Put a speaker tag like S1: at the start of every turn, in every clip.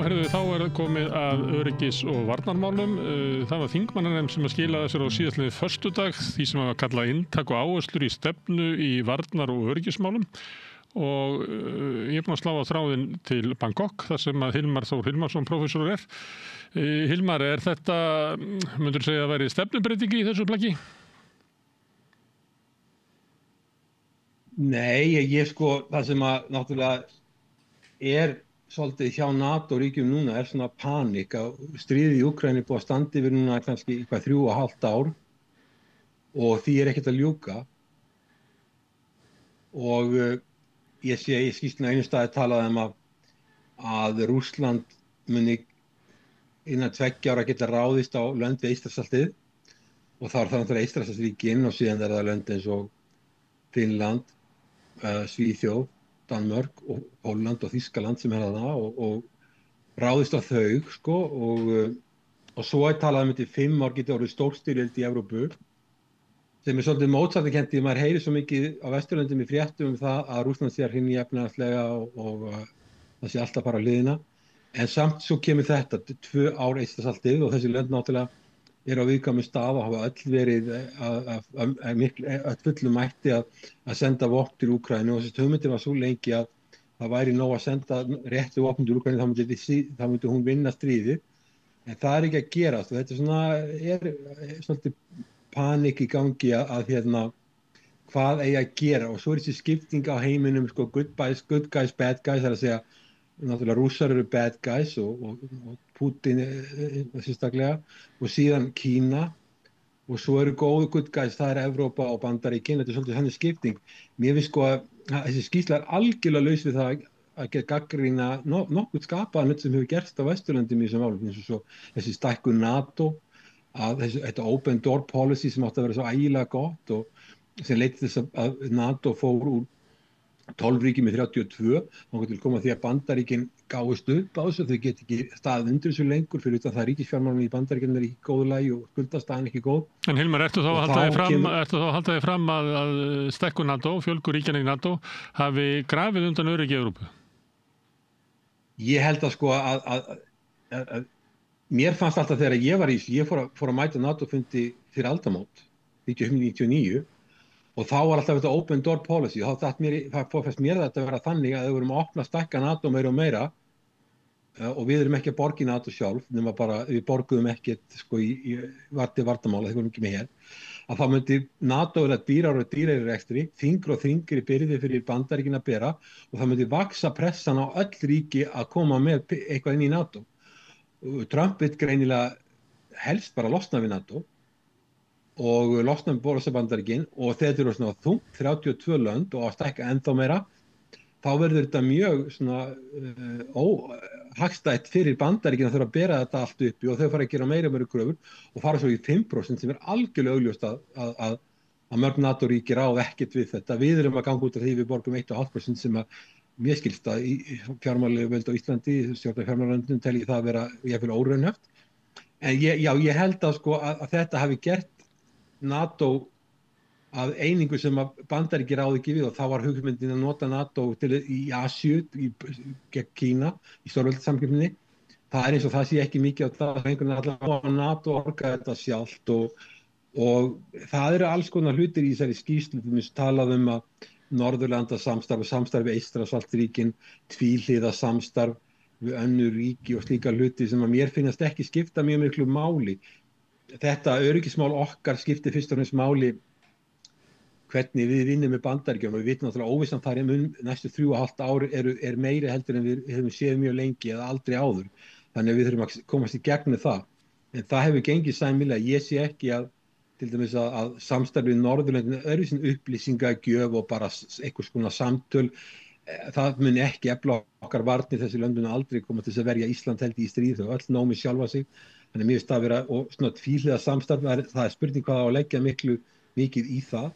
S1: herðu, þá komið að öryggis- og varnarmálum. Það var þingmannanefnd sem skilaði sér á síðastliðið föstudag því sem var kallað inntak og áherslur í stefnu í varnar- og öryggismálum. Og ég búinn að slá á þráðinn til Bangkok, þar sem að Hilmar Þór Hilmarsson prófessor er. Hilmar, þetta, myndur segja að væri stefnubreyting í þessu plaggi?
S2: Nei, það sem að náttúrulega svolítið hjá NATO-ríkjum núna svona panik að stríðið í Úkraínu búið að standa yfir núna kannski eitthvað 3,5 ár og því ekkert að ljúka. Og ég sé í skýrslunni á einum staði talað að Rússland muni innan 2 ára geta ráðist á lönd við Eystrasaltið og þá það náttúrulega Eystrasaltsríkin og síðan það lönd eins og Finnland, Svíþjóð, Danmörk og Pólland og Þýskaland sem þarna og ráðist á þau og svo talað til 5 ár geti orðið stórstyrjöld í Evrópu sem svolítið mótsatnakennt því maður heyrir svo mikið á Vesturlöndum í fréttum það að Rússland sé að hrynja efnahagslega og það sé alltaf bara á hliðina en samt svo kemur þetta 2 ár Eystrasaltið og þessi lönd náttúrulega á viðkvæmum stað og hafa öll verið að fullu mætti að senda vopn til Úkraínu og þessi hugmyndin var svo lengi að það væri nóg að senda réttu vopn til Úkraínu þá myndi hún vinna stríðið en það ekki að gerast og þetta svolítið panik í gangi að hvað eigi að gera og svo þessi skipting á heiminum good guys, bad guys það að segja náttúrulega Rússar eru bad guys og Putin sérstaklega og síðan Kína og svo eru góðu good guys, það Evrópa og Bandaríkin, þetta svolítið þannig skipting. Mér finnst að þessi skýrsla algjörlega laus við það að gagnrýna nokkuð skapaðan hlut sem hefur gerst á Vesturlöndum í þessum málum, eins og svo þessi stækkun NATO, þetta open door policy sem átti að vera svo ægilega gott og sem leiddi þess að NATO fór úr 12 ríkjum í 32 og til koma því að Bandaríkin gáist upp á þessu þau get ekki staðið undir þessu lengur fyrir utan það ríkisfjármálin í Bandaríkjunum ekki góðu lagi og skuldastaðan ekki góð.
S1: En Hilmar, ertu þá að halda þig fram að stækkun NATO, fjölgun ríkjanna í NATO hafi grafið undan öryggi í Evrópu?
S2: Ég held að mér fannst alltaf þegar ég fór að mæta NATO-fundi fyrir aldamót 1999 og þá var alltaf þetta open door policy og það fannst mér þetta að vera þannig að við vorum að opna stækka NATO meira og meira og við erum ekki að borga í NATO sjálf nema bara við borguðum ekkert í vardamála, þeir vorum ekki með hér að þá myndi NATO vera dýrar og dýrar í rekstri, þyngri og þyngri byrði fyrir Bandaríkin að bera og það myndi vaksa pressan á öll ríki að koma með eitthvað inn í NATO. Trump vill greinilega helst bara losna við NATO og losna með Bandaríkin og þetta eru svona þungt 32 lönd og að stækka ennþá meira þá verður þetta mjög óhagstætt fyrir Bandaríkin að þurfa að bera þetta allt uppi og þau fara að gera meira og meira kröfur og fara svo í 5% sem algjörlega augljóst að mörg NATO-ríki ráð ekkert við þetta. Við erum að ganga út af því við borgum 1,5% sem að mér skilst að í fjármálavöld á Íslandi, stjórnar fjármálalöndum telji það að vera jafnvel óraunhæft. En ég held að þetta hafi gert NATO að einingu sem að Bandaríkin ráði ekki við og þá var hugmyndin að nota NATO í Asíu, gegn Kína, í stórveldissamkeppninni. Það eins og það sé ekki mikið á það, einhvern veginn allavega NATO orgaði þetta sjálft og það eru alls konar hlutir í þessari skýrslu, talað að Norðurlandasamstarf og samstarf við Eystrasaltsríkin, tvíhliða samstarf við önnur ríki og slíka hluti sem að mér finnast ekki skipta mjög miklu máli. Þetta öryggismál okkar skiptir fyrst og fremst máli hvernig við vinnum með Bandaríkjunum og við vitum náttúrulega óvissan þar næstu 3,5 ár meiri heldur en við höfum séð mjög lengi eða aldrei áður. Þannig að við þurfum að komast í gegnum það. En það hefur gengið sæmilega. Ég sé ekki til dæmis að samstarfið Norðurlöndin öðruvísi upplýsingagjöf og bara einhvers konar samtöl. Það mun ekki efla okkar varnir þessi löndin aldrei koma til þess að verja Ísland held í stríð og öll námi sjálfa sig. Þannig mér finnst það að vera og svona tvíhliða samstarf, það spurning hvað á að leggja mikið í það.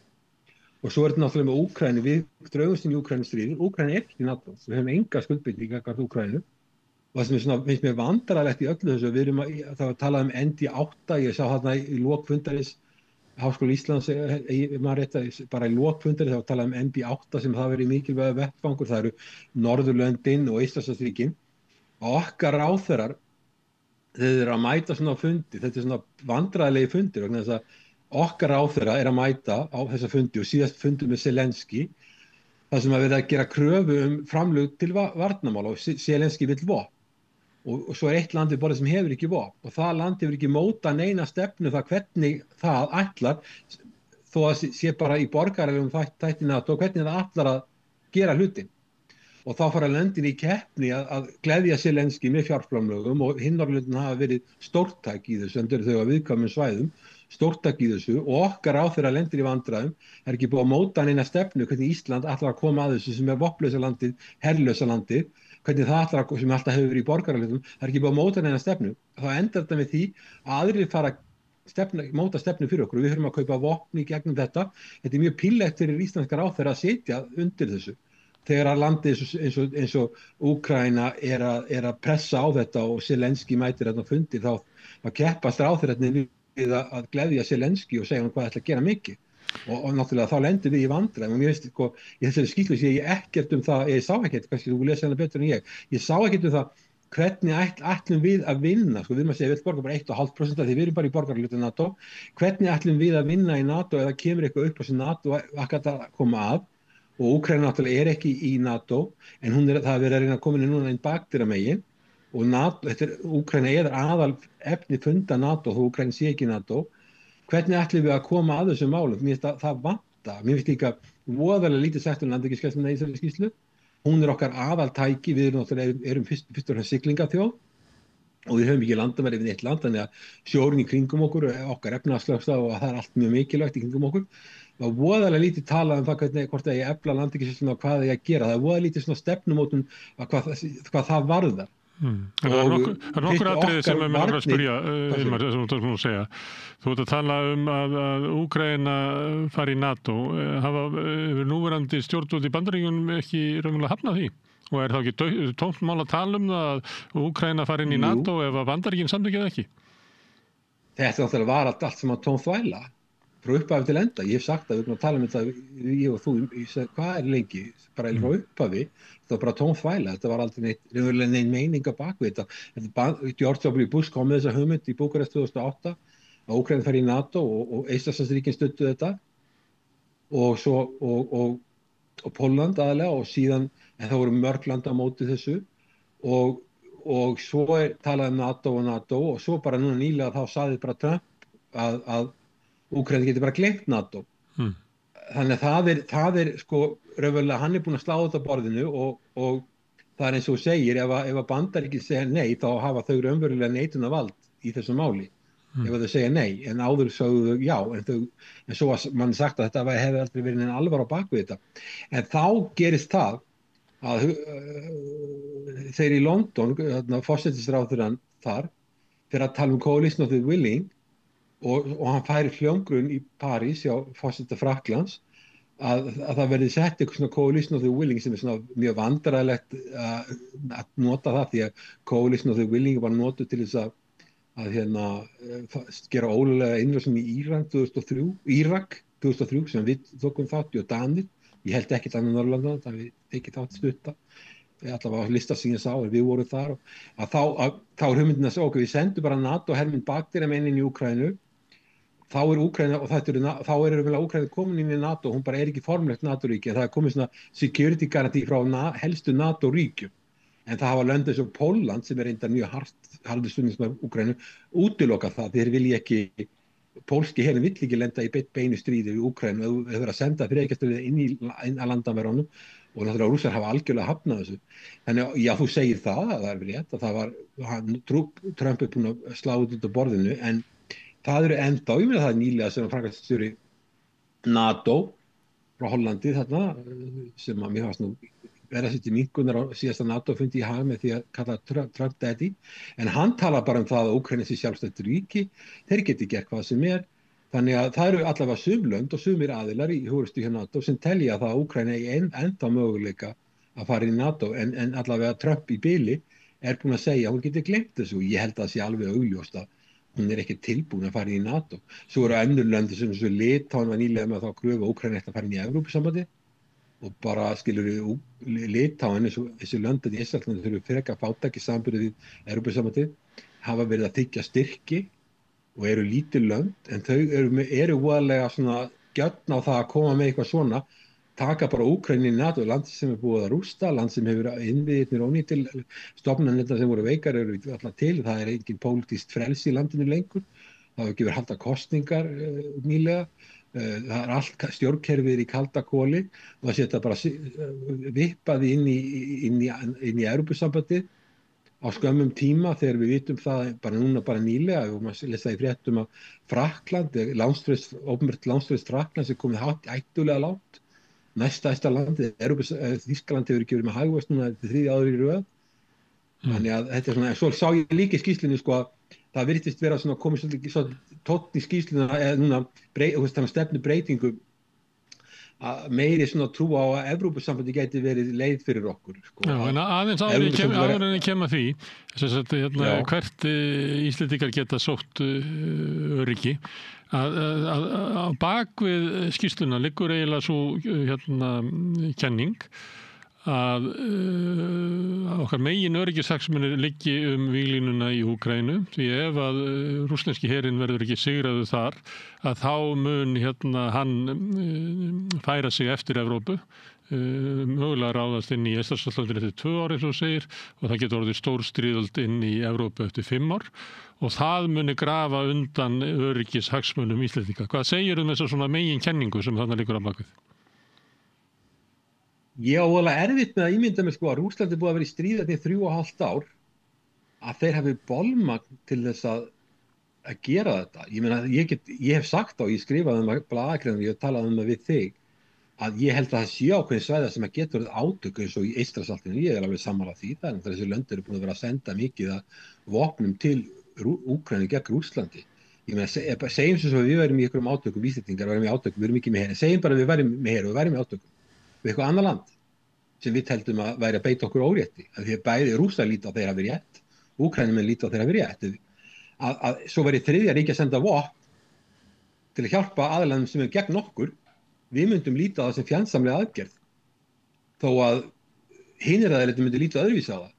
S2: Og svo þetta náttúrulega með Úkraínu, við draugumst inn í Úkraínustríðið, Úkraína ekki í NATO, við höfum enga skuldbindingar gagnvart Úkraínu. Og það sem finnst mér vandræðalegt í öllu þessu, það var talað ND8, ég sá þarna í lok fundarins, Háskóla Íslands, bara í lok fundarins, það var talað ND8 sem það verið mikilvægur vettvangur, það eru Norðurlöndin og Eystrasaltsríkin. að okkar ráðherrar þeir eru að mæta svona á fundi, þetta er svona vandræðilegi fundir vegna þess að okkar ráðherra er að mæta á þessa fundi og síðast fundi með Zelenski þar sem að verða að gera kröfu framlög til varnarmála og Zelenski vill vopn og svo er eitt land við borðið sem hefur ekki vopn og það land hefur ekki móta neina stefnu það hvernig það ætlar þó að sé bara í borgaralegum þætti NATO hvernig það ætlar að gera hlutin. Og þá fara löndin í keppni að gleðja Zelenski með fjárframlögum og hinn Norðurlöndin hafa verið stórtæk í þessu, en þau á viðkvæmum svæðum, stórtæk í þessu og okkar ráðherra lendir í vandræðum, er ekki búið að móta neina stefnu hvernig Ísland ætlar að koma að þessu sem er vopnlausa landið, herlausa landið, hvernig það ætlar að, sem alltaf hefur verið í borgaralöndum, það er ekki búið að móta neina stefnu. Þá endar þetta með því að aðrir fara móta stefnu fyrir okkur og við höfum að kaupa vopn í gegnum þetta. Þetta er mjög pínlegt fyrir íslenska ráðherra að sitja undir þessu. Þegar að landið eins og Úkraína er að pressa á þetta og Zelenski mætir þarna fundir þá keppast ráðherrarnir við að gleðja Zelenski og segja hann hvað ætla að gera mikið og náttúrulega þá lendur við í vandræðum og mér veist sko, í þessari skýrslu sé ég ekkert það, ég sá ekkert, kannski þú lesa hana betur en ég sá ekkert það hvernig ætlum við að vinna, sko við erum að segja við borgar bara 1,5% því við erum bara í borgarhluta NATO, hvernig ætlum við að vinna í NATO eða kemur eitthvað upp á sem NATO að koma að og Úkraína náttúrulega er ekki í NATO en það er verið að reyna að koma inn núna einn bakdyramegin og NATO, Úkraína er aðal efni funda NATO þó Úkraína sé ekki í NATO. Hvernig ætlum við að koma að þessum málum? Mér finnst það vanta. Mér finnst líka voðalega lítið sagt landhelgisgæsluna í þessari skýrslu. Hún er okkar aðaltæki, við erum fyrst og fremst siglingaþjóð og við höfum ekki landamæri við eitt land, þannig að sjórinn í kringum okkur, okkar efnahagslögstað og það er allt mjög mikilvægt í kringum okkur. Það var voðalega lítið talað það hvort að ég efla landhelgisgæsluna og hvað ég að gera. Það er voðalega lítið svona stefnumótun hvað það varðar.
S1: Það er nokkur atriði sem við erum að spyrja Hilmar, þessum þú segja. Þú ert að tala að Úkraína fari í NATO. Hafa núverandi stjórnvöld í Bandaríkjunum ekki raunverulega hafnað því? Og er þá ekki tómt mál að tala það að Úkraína fari inn í NATO ef að Bandaríkin samþykkja það ekki?
S2: Þetta náttúrulega var allt sem að tóm þvæla. Frá upphafi til enda. Ég hef sagt að við erum að tala þetta, ég og þú, ég segi, hvað er lengi? Bara frá upphafi, þetta var bara tóm þvæla, þetta var aldrei neinn meining á bakvið þetta. George W. Bush kom með þessa hugmynd í Búkarest 2008 að Úkraína færi í NATO og Eystrasaltsríkin studdu þetta og Pólland aðalega og síðan, en það voru mörg land á móti þessu og svo talaði NATO og svo bara núna nýlega þá sagði bara Trump að Úkraína getur bara gleymt NATO. Þannig að það er sko raunverulega hann er búinn að slá þetta á borðinu og það er eins og þú segir ef að Bandaríkin segja nei þá hafa þau raunverulega neitunarvald í þessu máli ef þau segja nei en áður sögðu þau já en svo að mann sagt að þetta hefði aldrei verið neinn alvar á bakvið þetta. En þá gerist það að þeir í London, forsætisráðherrann þar fyrir að tala coalition of the willing og hann færi hljómgrunn í París hjá forseta Frakklands að það verði sett eitthvað svona coalition of the willing sem er svona mjög vandræðilegt að nota það því að coalition of the willing var notuð til þess að gera ólöglega innrásin í Írak 2003 sem við tókum þátt í og Danir, ég held ekkert annað Norðurlanda það við ekki þátt stutta allavega á lista sem ég sá við vorum þar að þá er hugmyndin að segja okkur við sendum bara NATO herminn bakdyramegin inn í Úkraínu þá er Úkraína og þá er Úkraína komin inn í NATO hún bara er ekki formlegt NATO-ríki en það er komið svona security garanti frá helstu NATO-ríkjum en það hafa lönd eins og Pólland sem er reyndar mjög harður stuðningsmaður Úkraínu útilokað það þeir vilja ekki pólski herinn vill ekki lenda í beinu stríði við Úkraínu ef þeir verða að senda fyrirgæsluliða inn að landamærunum og náttúrulega rússar hafa algjörlega hafnað þessu. Þannig já, þú segir það er rétt að það var Trump er búinn að slá út á borðinu en það eru enda og ég meina það er nýlega sem framkvæmdastjóri NATO frá Hollandi þarna sem að mér fannst nú verða sér til minnkunar á síðasta NATO-fundi í Haag með því að kalla Trump daddy en hann tala bara það að Úkraína sé sjálfstætt ríki, þeir geti gert hvað sem er þannig að það eru allavega sumlönd og sumir aðilar í húrustu hjá NATO sem telja það að Úkraína er enda möguleika að fara í NATO en allavega Trump í bili er búinn að segja að hún geti gleymt þessu og ég held að það sé alveg augljóst að hún er ekki tilbúin að fara í NATO. Svo eru önnur lönd sem Litáen var nýlega með þá kröfu að Úkraína ætti að fara inn í Evrópusambandið og bara skilur Litáin, þessi löndin í Íslandinu þurfum frekar fátæki samanburði við Evrópusambandið, hafa verið að þiggja styrki og eru lítil lönd en þau eru voðalega svona gjörn á það að koma með eitthvað svona, taka bara Úkraínu í NATO, land sem er búið að rústa, land sem hefur innviðirnir ónýtil, stofnanirnar sem voru veikar eru alltaf til, það er engin pólitískt frelsi í landinu lengur, það hefur ekki verið haldið kosningar nýlega, það er allt stjórnkerfið í kalda koli og það setja bara vippaði inn í Evrópusambandið á skömmum tíma þegar við vitum það bara nýlega og maður lesa í fréttum að Frakkland, ópenbært lánstraust Frakkland sem komið hættulega langt, næststærsta landið, Þýskaland hefur ekki verið með hagvöxt núna þriðja áður í röð. Þannig að þetta er svona, svo sá ég líka í skýrslunni sko að það virtist vera svona komið svolítið tótt í skýrsluna eða núna stefnu breytingu að meiri svona trú á að Evrópusambandi gæti verið leið fyrir okkur sko.
S1: Já, en aðeins áður en kemur því hvert Íslendingar geta sótt öryggi að bak við skýrsluna liggur eiginlega svo kenning að okkar megin öryggishagsmunir liggi víglínuna í Úkraínu því ef að rússneski herinn verður ekki sigraður þar að þá mun hann færa sig eftir Evrópu mögulega ráðast inn í Eystrasaltslandinu eftir 2 ár eins og segir og það getur orðið stór stríðöld inn í Evrópu eftir 5 ár og það muni grafa undan öryggishagsmunum Íslendinga. Hvað segir þessa svona megin kenningu sem þarna liggur á bakvið?
S2: Ég á alveg erfitt með að ímynda mig sko að Rússland búið að vera í stríði í 3,5 ár að þeir hafi bolmagn til þess að gera þetta. Ég meina, ég hef sagt og ég skrifaði blaðagreinar, ég hef talað það við þig að ég held að það sé ákveðin svæða sem að getur átök eins og í Eystrasaltinu, ég er alveg sammála því það, en þessi lönd eru búin að vera að senda mikið að vopnum til Úkraínu gegn Rússlandi. Ég meina, segjum sem svo við værum í einhverjum átökum, Íslendingar værum í átökum, við erum ekki með her, segjum bara við værum með her og við værum í átökum við eitthvað annað land sem við heldum að væri að beita okkur órétti. Því að bæði Rússar líta á þeir hafi rétt, Úkraínumenn líta á þeir hafi rétt. Að svo væri þriðja ríki að senda vopn til að hjálpa aðilanum sem er gegn okkur, við myndum líta á það sem fjandsamlega aðgerð. Þó að hinir aðilar myndi líta öðruvísi á það.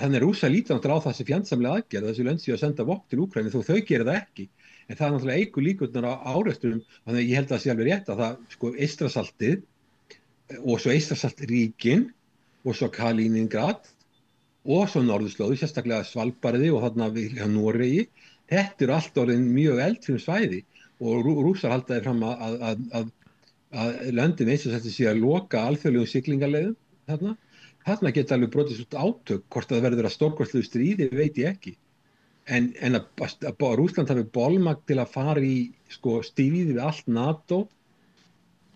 S2: Þannig Rússar líta náttúrulega á það sem fjandsamlega aðgerð, þessi lönd séu að senda vopn til Úkraínu þó þau gera það ekki. En það er náttúrulega eykur líkurnar á árekstrum, þannig ég held að það sé alveg rétt að það sko Eystrasaltið og svo Eystrasaltsríkin og svo Kaliningrad og svo norðurslóði, sérstaklega Svalbarði og þarna við Noregi. Þetta eru allt orðin mjög eldfim svæði og Rússar haldaði fram að löndin Eystrasalti sé að loka alþjóðlegum siglingaleiðum þarna. Þarna geta alveg brotist út átök, hvort það verður að stórkostlegu stríði, veit ég ekki. En að Rússland hafi bolmagn til að fara í sko stríði við allt NATO,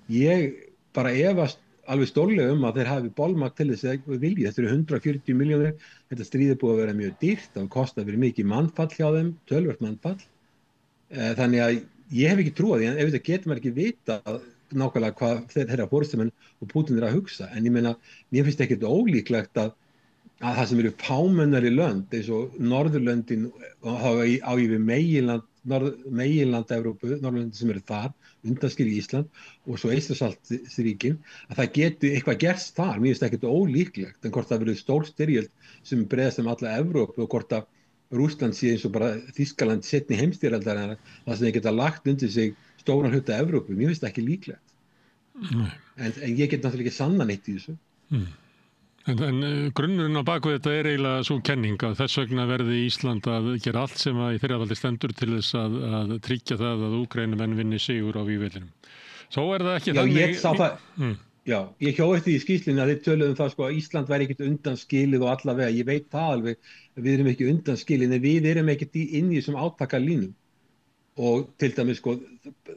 S2: ég bara efast alveg stórlega að þeir hafi bolmagn til þess að vilja. Þetta eru 140 milljónir, þetta stríð er búið að vera mjög dýrt, það kostar verið mikið mannfall hjá þeim, töluvert mannfall. Þannig að ég hef ekki trú á því, en ef þetta getur maður ekki vita nákvæmlega hvað þeirra forystumenn og Pútín er að hugsa. En ég meina, mér finnst ekkert ólíklegt að það sem eru fámennari lönd, eins og Norðurlöndin á yfir meginland Evrópu, Norðurlöndin sem eru þar, undanskilið Ísland og svo Eystrasaltsríkin, að það geti eitthvað gerst þar. Mér finnst ekkert ólíklegt, en hvort það verður stór styrjöld sem breiðast alla Evrópu og hvort að Rússland sé eins og bara Þýskaland seinni heimsstyrjaldarinnar, það sem þeir geta lagt undir sig stóran hluta Evrópu, mér finnst það ekki líklegt. En ég get náttúrulega ekki sanna neitt í þessu.
S1: En grunnurinn á bakvið þetta er eiginlega svo kenning að þess vegna verði Ísland að gera allt sem að í þeirra valdi stendur til þess að tryggja það að Úkraínumenn vinni sigur á vígvellinum. Þó er það ekki þannig...
S2: Ég sá það, ég hjó eftir í skýrslunni að þið töluðum það sko að Ísland væri ekkert undanskilið og allavega, ég veit það alveg, við erum ekki undanskilið, en við erum ekkert inn í þessum átakalínum. Og til dæmis sko,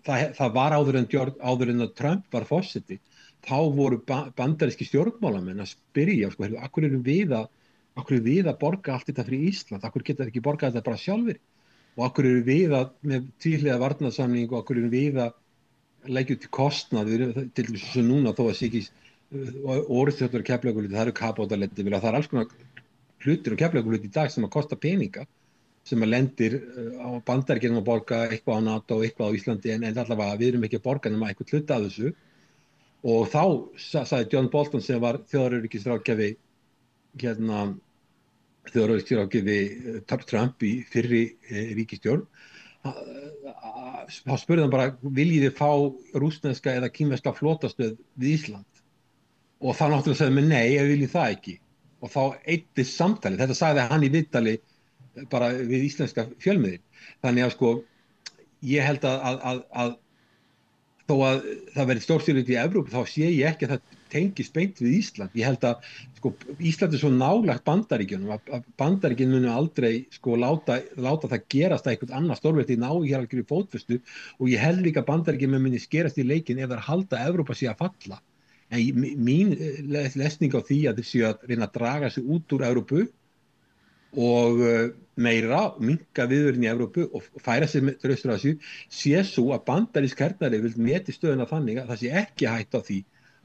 S2: það var áður en að Trump var forseti, þá voru bandaríski stjórnmálamenn að spyrja, sko, akkur eru við að borga allt þetta fyrir Ísland, akkur geta ekki borgað þetta bara sjálfur, og akkur eru við að með tvíhliða varnarsamning og akkur eru við að leggja út í kostnað, til dæmis svo núna þó að sé ekki orðstjórnar Keflavíkurflugvelli, það eru kafbátaleiðir, það er alls konar hlutir á Keflavíkurflugvelli í dag sem að kosta peninga, sem að lendir á Bandaríkjunum að borga eitthvað á NATO og eitthvað á Íslandi, en allavega við erum ekki að borga nema eitthvað hluta af þessu. og þá sagði John Bolton sem var þjóðaröryggisráðgjafi Trump í fyrri ríkisstjórn, þá spurði hann bara, viljið þið fá rússneska eða kínverska flotastöð við Ísland? Og þá náttúrulega sagði mér nei, við viljum það ekki. Og þá eittist samtalið. Þetta sagði hann í viðtali bara við íslenska fjölmiðil. Þannig að sko, ég held að þó að það verði stórstyrjöld í Evrópu, þá sé ég ekki að það tengist beint við Ísland. Ég held að sko, Ísland svo nálægt Bandaríkjunum að Bandaríkin munu aldrei sko, láta það gerast að einhvern annar stórveldi ná hér algjörðu fótfestu, og ég held líka að Bandaríkin muni skerast í leikinn ef það halda að Evrópa sé að falla. En mín lesning á því að þeir séu að reyna að draga sig út úr Evrópu og meira, minnka viðurinn í Evrópu og færa sig til Austur-Asíu, sé svo að bandarísk hernari vil meti stöðuna þannig að það sé ekki hætt á því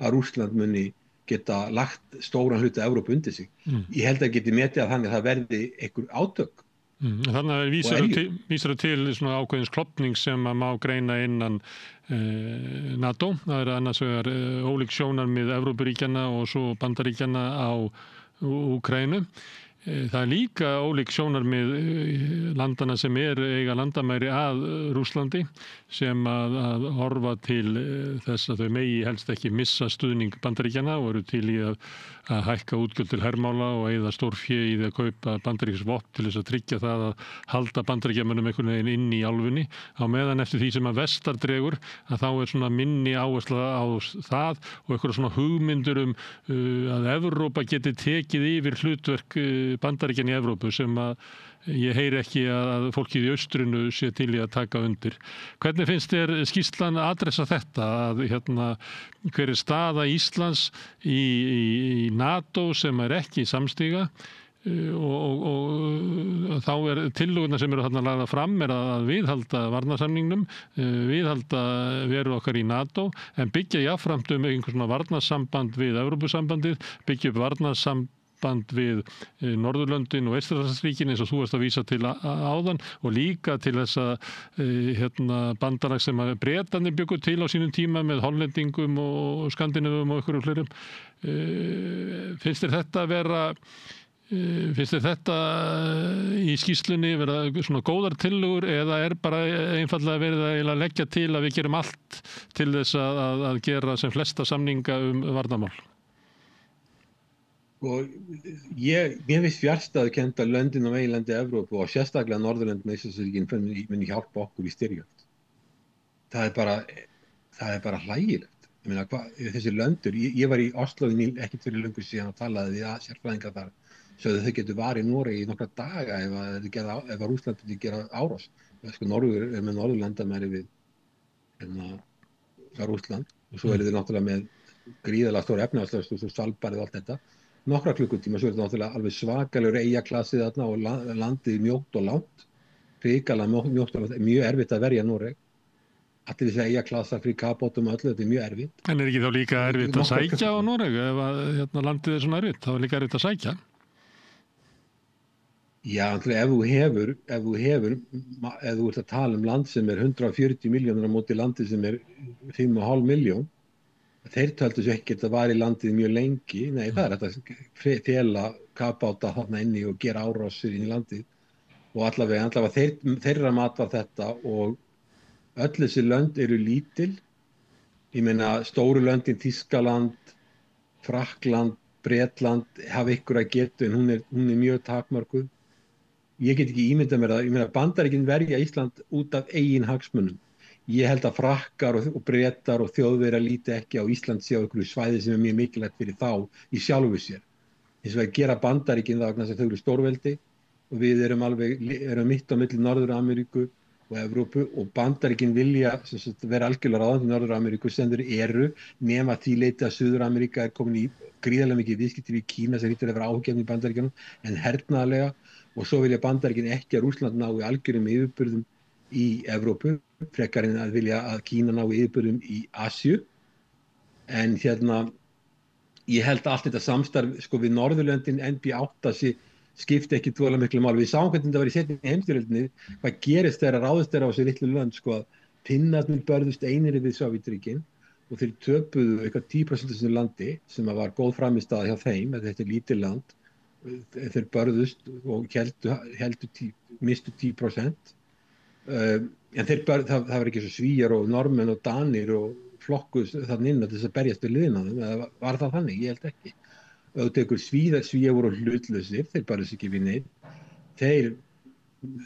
S2: að Rússland muni geta lagt stóran hluta Evrópu undir sig. Ég held að geti metið að þannig að það verði einhver átök.
S1: Þannig að vísar til svona ákveðins klofning sem að má greina innan NATO. Það annars vegar ólík sjónarmið Evrópuríkjanna og svo Bandaríkjanna á Úkraínu. Það líka ólík sjónarmið landana sem eiga landamæri að Rússlandi, sem að horfa til þess að þau megi helst ekki missa stuðning Bandaríkjanna og eru til í að hækka útgjöld til hermála og eyða stórfé í því að kaupa bandaríkis vopn til þess að tryggja það að halda Bandaríkjamönnum einhvern veginn inn í álfunni, á meðan eftir því sem að vestar dregur að þá svona minni áhersla á það og eitthvað svona hugmyndur að Evrópa geti tekið yfir hlutverk Bandaríkjanna í Evrópu, sem að ég heyri ekki að fólkið í austrinu sé til í að taka undir. Hvernig finnst þér skýrslan að adressa þetta, að hver staða Íslands í NATO sem ekki samstíga, og þá tillögurnar sem eru þarna lagðar fram að viðhalda varnarsamningnum, viðhalda veru okkar í NATO, en byggja jafnframt einhvers svona varnarsamband við Evrópusambandið, byggja upp varnarsamband við Norðurlöndin og Eystrasaltsríkin eins og þú varst að vísa til áðan, og líka til þessa bandalag sem að Bretarnir bjuggu til á sínum tíma með Hollendingum og Skandinavum og einhverjum fleirum. Finnst þér þetta í skýrslunni vera svona góðar tillögur, eða bara einfaldlega verið að leggja til að við gerum allt til þess að gera sem flesta samninga varnarmál?
S2: Og mér finnst fjarstæðukennt að löndin og meginlandi Evrópu og sérstaklega Norðurlöndin og Eystrasaltsríkin muni hjálpa okkur í styrjöld. Það er bara hlægilegt. Ég meina, þessi löndur, ég var í Oslo ekkert fyrir löngu síðan og talaði við sérfræðingar þar, sögðu þau getur varið í Noregi í nokkra daga ef að Rússland myndi gera árás. Sko, Norður með Norðurlandamæri við Rússland, og svo eru þau náttúrulega með gríðarlega stóra efnahagslögstur, svo Svalbarið og allt þetta. Nokkra klukkutíma, svo er þetta náttúrulega alveg svakalegur eyjaklassið þarna og landið mjótt og langt, hrikalega mjótt og langt, mjög erfitt að verja Noreg. Allir þessi eyjaklassar fyrir kapótum og öllu, þetta er mjög erfitt.
S1: En er ekki þá líka erfitt að sækja á Noreg? Ef landið svona erfitt, þá er líka erfitt að sækja?
S2: Já, ef þú ert að tala land sem er 140 milljónir á móti landi sem er 5,5 milljón, þeir töldu svo ekkert að vara í landið mjög lengi. Nei, það er þetta fela kapáta þarna inni og gera árásir inn í landið. Og allavega þeirra mat var þetta, og öll þessi lönd eru lítil. Ég meina, stóru löndin, Þýskaland, Frakkland, Bretland hafa ykkur að getu, en hún er mjög takmörkuð. Ég get ekki ímyndað mér það. Ég meina, Bandaríkin verja Ísland út af eigin hagsmunum. Ég held að Frakkar og Bretar og Þjóðverjar líti ekki á Ísland sé á einhverju svæði sem er mjög mikilvægt fyrir þá í sjálfu sér. Hins vegar gera Bandaríkin það vegna þess að þau eru stórveldi, og við erum mitt á milli Norður-Ameríku og Evrópu, og Bandaríkin vilja vera algjörlega ráðandi í Norður-Ameríku sem þeir eru, nema því leyti að Suður-Ameríka er komin í gríðarlega mikið viðskipti við Kína sem hlýtur að vera áhugjefni í Bandaríkjunum, en hernaðarlega, og svo vilja Bandaríkin ekki að Rússland nái algjörum yfirburðum í Evrópu, frekar en að vilja að Kína nái yfirburðum í Asíu. En ég held að allt þetta samstarf sko við Norðurlöndin NB8 skipti ekki dvoðalega miklu máli. Við sáum hvernig þetta var í seinni heimsstyrjöldinni, hvað gerist þegar ráðist er á þessu litlu lönd, sko, að Finnarnir börðust einir við Sovétríkin og þeir töpuðu eitthvað 10% af þessu landi sem var góð frammistaða hjá þeim, þetta lítið land, þeir börðust og mistu 10%. En það var ekki svo Svíar og Normenn og Danir og flokkuð þannig inn að þess að berjast við liðina þeim, eða var það þannig? Ég held ekki. Ef þú tekur Svíar voru hlutlausir, þeir barðust ekki við neitt.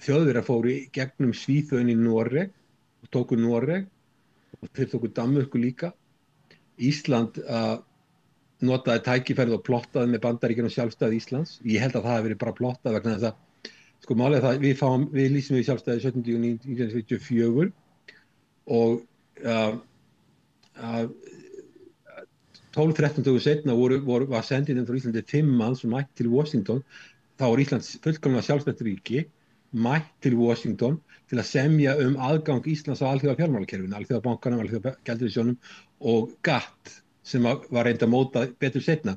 S2: Þjóðverjar fóru gegnum Svíþjóðin í Noreg og tóku Noreg og þeir tóku Danmörku líka. Ísland notaði tækifærið og plottaði með Bandaríkjunum sjálfstæði Íslands. Ég held að það hafi verið bara plottað vegna þess að sko málið það, við lýsum við sjálfstæði 17. júní 1944 og 12-13 dögum seinna var sendinefnd frá Íslandi 5 manns mætt til Washington. Þá var Ísland fullkomlega sjálfstætt ríki, mætt til Washington til að semja aðgang Íslands á alþjóða fjármálakerfinu, alþjóða bankanum, alþjóða gjaldeyrisjóðnum og GATT sem var reynd að móta betur seinna.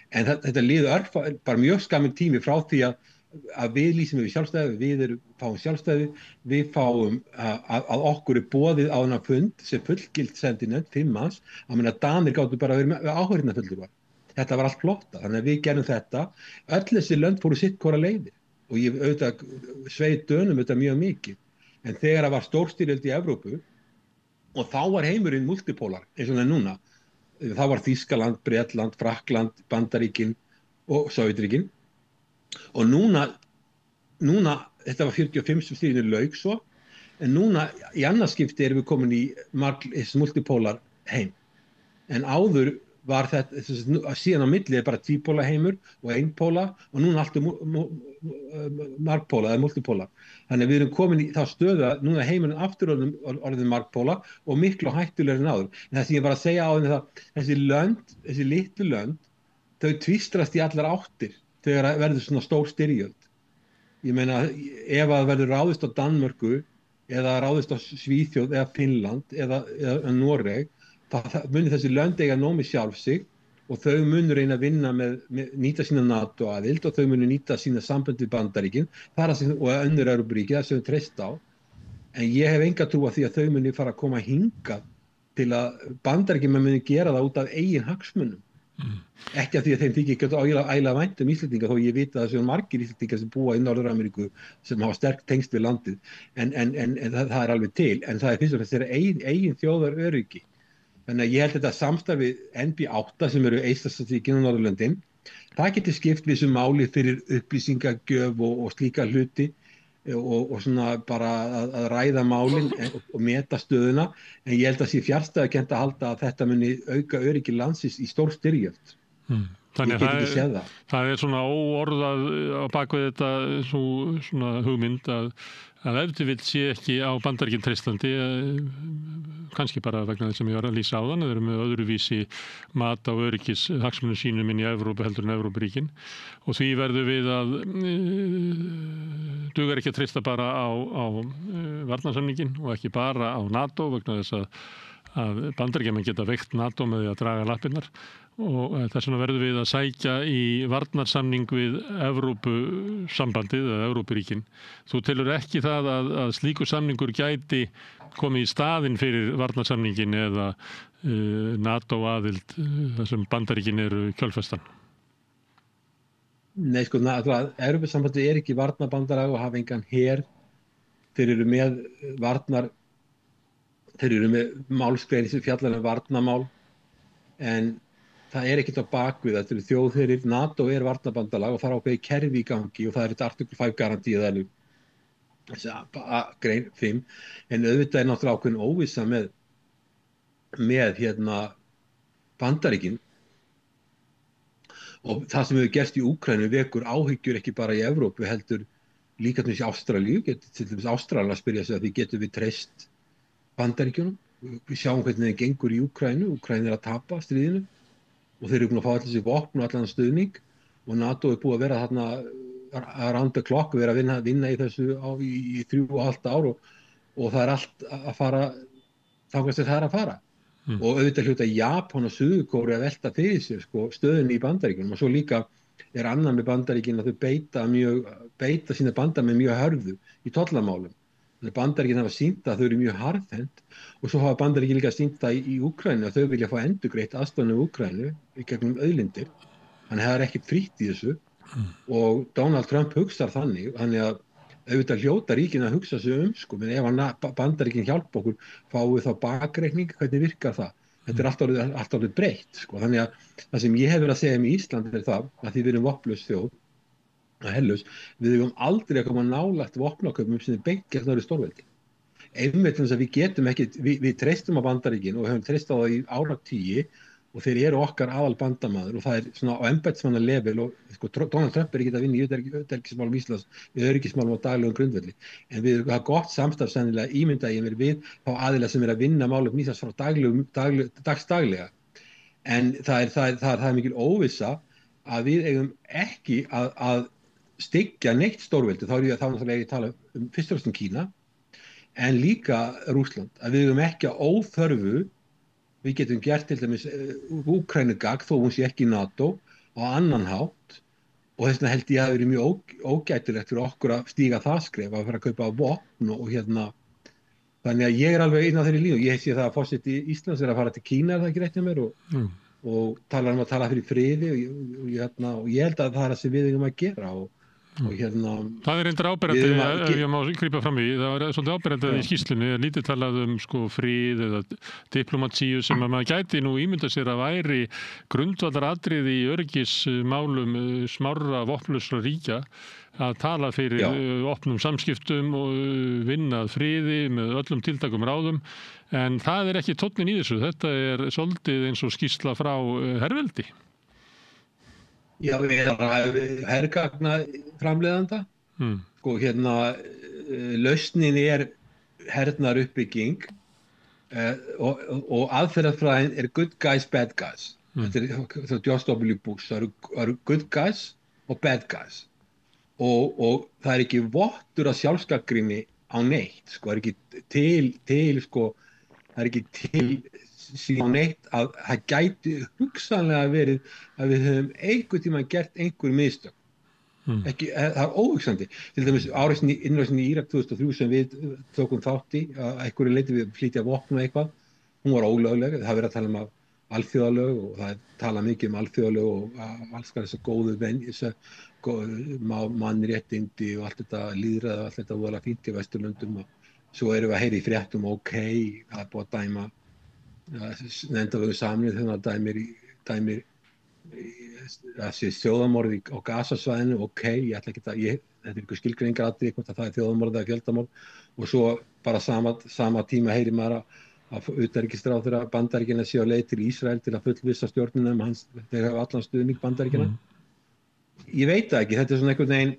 S2: En þetta liður bara mjög skammur tími frá því að við lýsum við sjálfstæði, við fáum sjálfstæði, við fáum að okkur boðið á þennan fund sem fullgilt sendinefnd 5 manns, að menna Danir gátu bara að vera áheyrnarfulltrúar. Þetta var allt plottað, þannig að við gerum þetta. Öll þessi lönd fóru sitt hvora leiðir og ég auðvitað sveið Dönum þetta mjög mikið. En þegar það var stórstyrjöld í Evrópu og þá var heimurinn multipólar eins og það er núna. Þá var Þýskaland, Bretland, Frakkland, Bandaríkin og Sovétríkin. Og núna, þetta var 45 sem stríðinu lauk svo, en núna í annarskipti erum við komin í multipólar heim. En áður var þetta, síðan á milli bara tvípóla heimur og einpóla og núna allt margpóla eða multipóla. Þannig að við erum komin í þá stöðu að núna heimurinn aftur orðin margpóla og miklu hættulegri en áður. En það sem ég bara að segja á henni þessi litlu lönd, þau tvistrast í allar áttir þegar verður svona stór styrjöld. Ég meina, ef það verður ráðist á Danmörku eða ráðist á Svíþjóð eða Finnland eða Noreg, það munir þessi lönd eiga nóg með sjálf sig og þau munur reyna að vinna nýta sína NATO-aðild og þau munur nýta sína sambönd við Bandaríkin og önnur Evrópuríki, það sem þau treysta á. En ég hef enga trú á því að þau munir fara að koma hingað til að Bandaríkin munir gera það út af eigin hagsmunum. Ekki af því að þeim þykir ekki ægilega vænt Íslendinga, þó ég vita að það séu margir Íslendingar sem búa í Norður-Ameríku sem hafa sterk tengsl við landið, en það er alveg til, en það er fyrst og fremst þeirra eigin þjóðaröryggi. Þannig að ég held þetta samstarfi NB8 sem eru Eystrasaltsríkin og Norðurlöndin, það getur skipt við þessu máli fyrir upplýsingagjöf og slíka hluti og svona bara að ræða málin og meta stöðuna, en ég held að sé fjarstæðukennt að halda að þetta muni auka öryggi landsins í stór styrjöld.
S1: Þannig að það er svona óorðað á bakvið þetta svona hugmynd að ef til vill sé ekki á Bandaríkin treystandi, kannski bara vegna þess sem ég var að lýsa áðan, þeir eru með öðruvísi mat á öryggis hagsmunum sínum inn í Evrópu heldur en Evrópuríkin og því verður við að dugar ekki að treysta bara á varnarsamninginn og ekki bara á NATO vegna þess að Bandaríkjamenn geta veikt NATO með því að draga lappirnar og þess vegna verður við að sækja í varnarsamning við Evrópusambandið eða Evrópuríkin. Þú telur ekki það að slíkur samningur gæti komið í staðinn fyrir varnarsamningin eða NATO-aðild þar sem Bandaríkin eru kjölfestan?
S2: Nei, sko, Evrópusambandið er ekki varnarbandalag og hafa engan her. Þeir eru með málsgrein sem fjallar varnarmál, en það er ekkert á bakvið, þetta eru þjóðherir, NATO er varnarbandalag og það er ákveðið kerfi í gangi og það er þetta artikul 5 garantíð eða þessi grein 5, en auðvitað er náttúrulega ákveðin óvissa með Bandaríkin og það sem hefur gerst í Úkraínu vekur áhyggjur ekki bara í Evrópu heldur líka til Ástralíu, til dæmis Ástralar spyrja sig að því getum við treyst Bandaríkjunum, við sjáum hvernig þeim gengur í Úkraínu er að tapa stríðinu og þeir eru búin að fá allir þessi vopn og allan stuðning og NATO er búið að vera þarna around the clock, vera að vinna í þessu í 3,5 ár og það er allt að fara þangað sem það er að fara. Og auðvitað hluta Japan og Suður-Kórea að velta fyrir sér stöðunni í Bandaríkjunum og svo líka er annað með Bandaríkin að þau beita sína bandamenn mjög hörðu í tollamálum. Bandaríkin hafa sýnt að þau eru mjög harðhent og svo hafa Bandaríkin líka sýnt það í Úkraínu að þau vilja fá endurgreitt aðstoðina við Úkraínu í gegnum auðlindir. Þannig að það er ekkert frítt í þessu og Donald Trump hugsar þannig að auðvitað hljóta ríkin að hugsa sig sko, menn ef Bandaríkin hjálpa okkur fáum við þá bakreikning, hvernig virkar það? Þetta er allt orðið breytt sko, þannig að það sem ég hef verið að segja um Ísland er það að því við erum vopnlaus þjóð að hellus, við höfum aldrei að koma nálægt vopnaköpum sem er beint gegn öðru stórveldi. Einmitt þess að við getum ekki, við treystum á Bandaríkin og höfum treyst á það í áratugi og þeir eru okkar aðal bandamaður og það er svona á embættismanna level og sko, Donald Trump er ekki að vinna í utanríkismálum Íslands við öryggismálum á daglegum grundvelli en við höfum gott samstarf sennilega ímynda ég mér við þá aðila sem er að vinna málum Íslands frá dagsdaglega en það er mikil óvissa að við eigum ekki að styggja neitt stórveldi, þá náttúrulega ég tala fyrst og fremst Kína en líka Rússland, að við eigum ekki að óþörfu við getum gert til dæmis Úkraínugagn þó hún sé ekki í NATO á annan hátt og þess vegna held ég að það verið mjög ógætilegt fyrir okkur að stíga það skref að fara að kaupa vopn og þannig að ég er alveg inn á þeirri línu ég sé það að forseti Íslands er að fara til Kína er það ekki rétt hjá mér og tala að tala fyrir friði og ég held að það er það sem við eigum að gera og
S1: það er reyndar áberandi ef ég má grípa fram í það er svolítið áberandi í skýrslunni lítið talað sko frið eða diplomatíu sem að maður gæti nú ímynda sér að væri grundvallaratriði í öryggismálum smárra vopnlausra ríkja að tala fyrir opnum samskiptum og vinna að friði með öllum tiltakum ráðum en það er ekki tónninn í þessu þetta er svolítið eins og skýrsla frá herveldi.
S2: Já, hergagna framleiðanda. Sko lausnin er hernar uppbygging og aðferðafræðin er good guys, bad guys. Þetta er George W. Bush. Það eru good guys og bad guys. Og það er ekki vottur af sjálfsgagnrýni á neitt. Sko, það er ekki til síðan neitt að það gæti hugsanlega verið að við höfum einhvern tíma gert einhver mistök. Það er óhugsandi. Til dæmis innrásin í Írak 2003 sem við tókum þátt í að einhverju leyti við flytja vopn og eitthvað. Hún var ólögleg. Það verið að tala um alþjóðalög og það er talað mikið um alþjóðalög og alls þess að góðu mannréttindi og allt þetta lýðræði og allt þetta voðalega fínt í Vesturlöndum og svo erum við að heyra í fréttum það er búið að dæma nefndavögu samnið þegar það dæmir þessi þjóðamorð á Gazasvæðinu ég ætla ekki þetta er ykkur skilgreiningaratriði hvort að það er þjóðamorð eða fjöldamorð og svo bara sama tíma heyrir maður að utanríkisráðherra Bandaríkjanna sé á leið til Ísrael til að fullvissa stjórnina þeir hafa allan stuðning Bandaríkjanna ég veit það ekki, þetta er svona einhvern veginn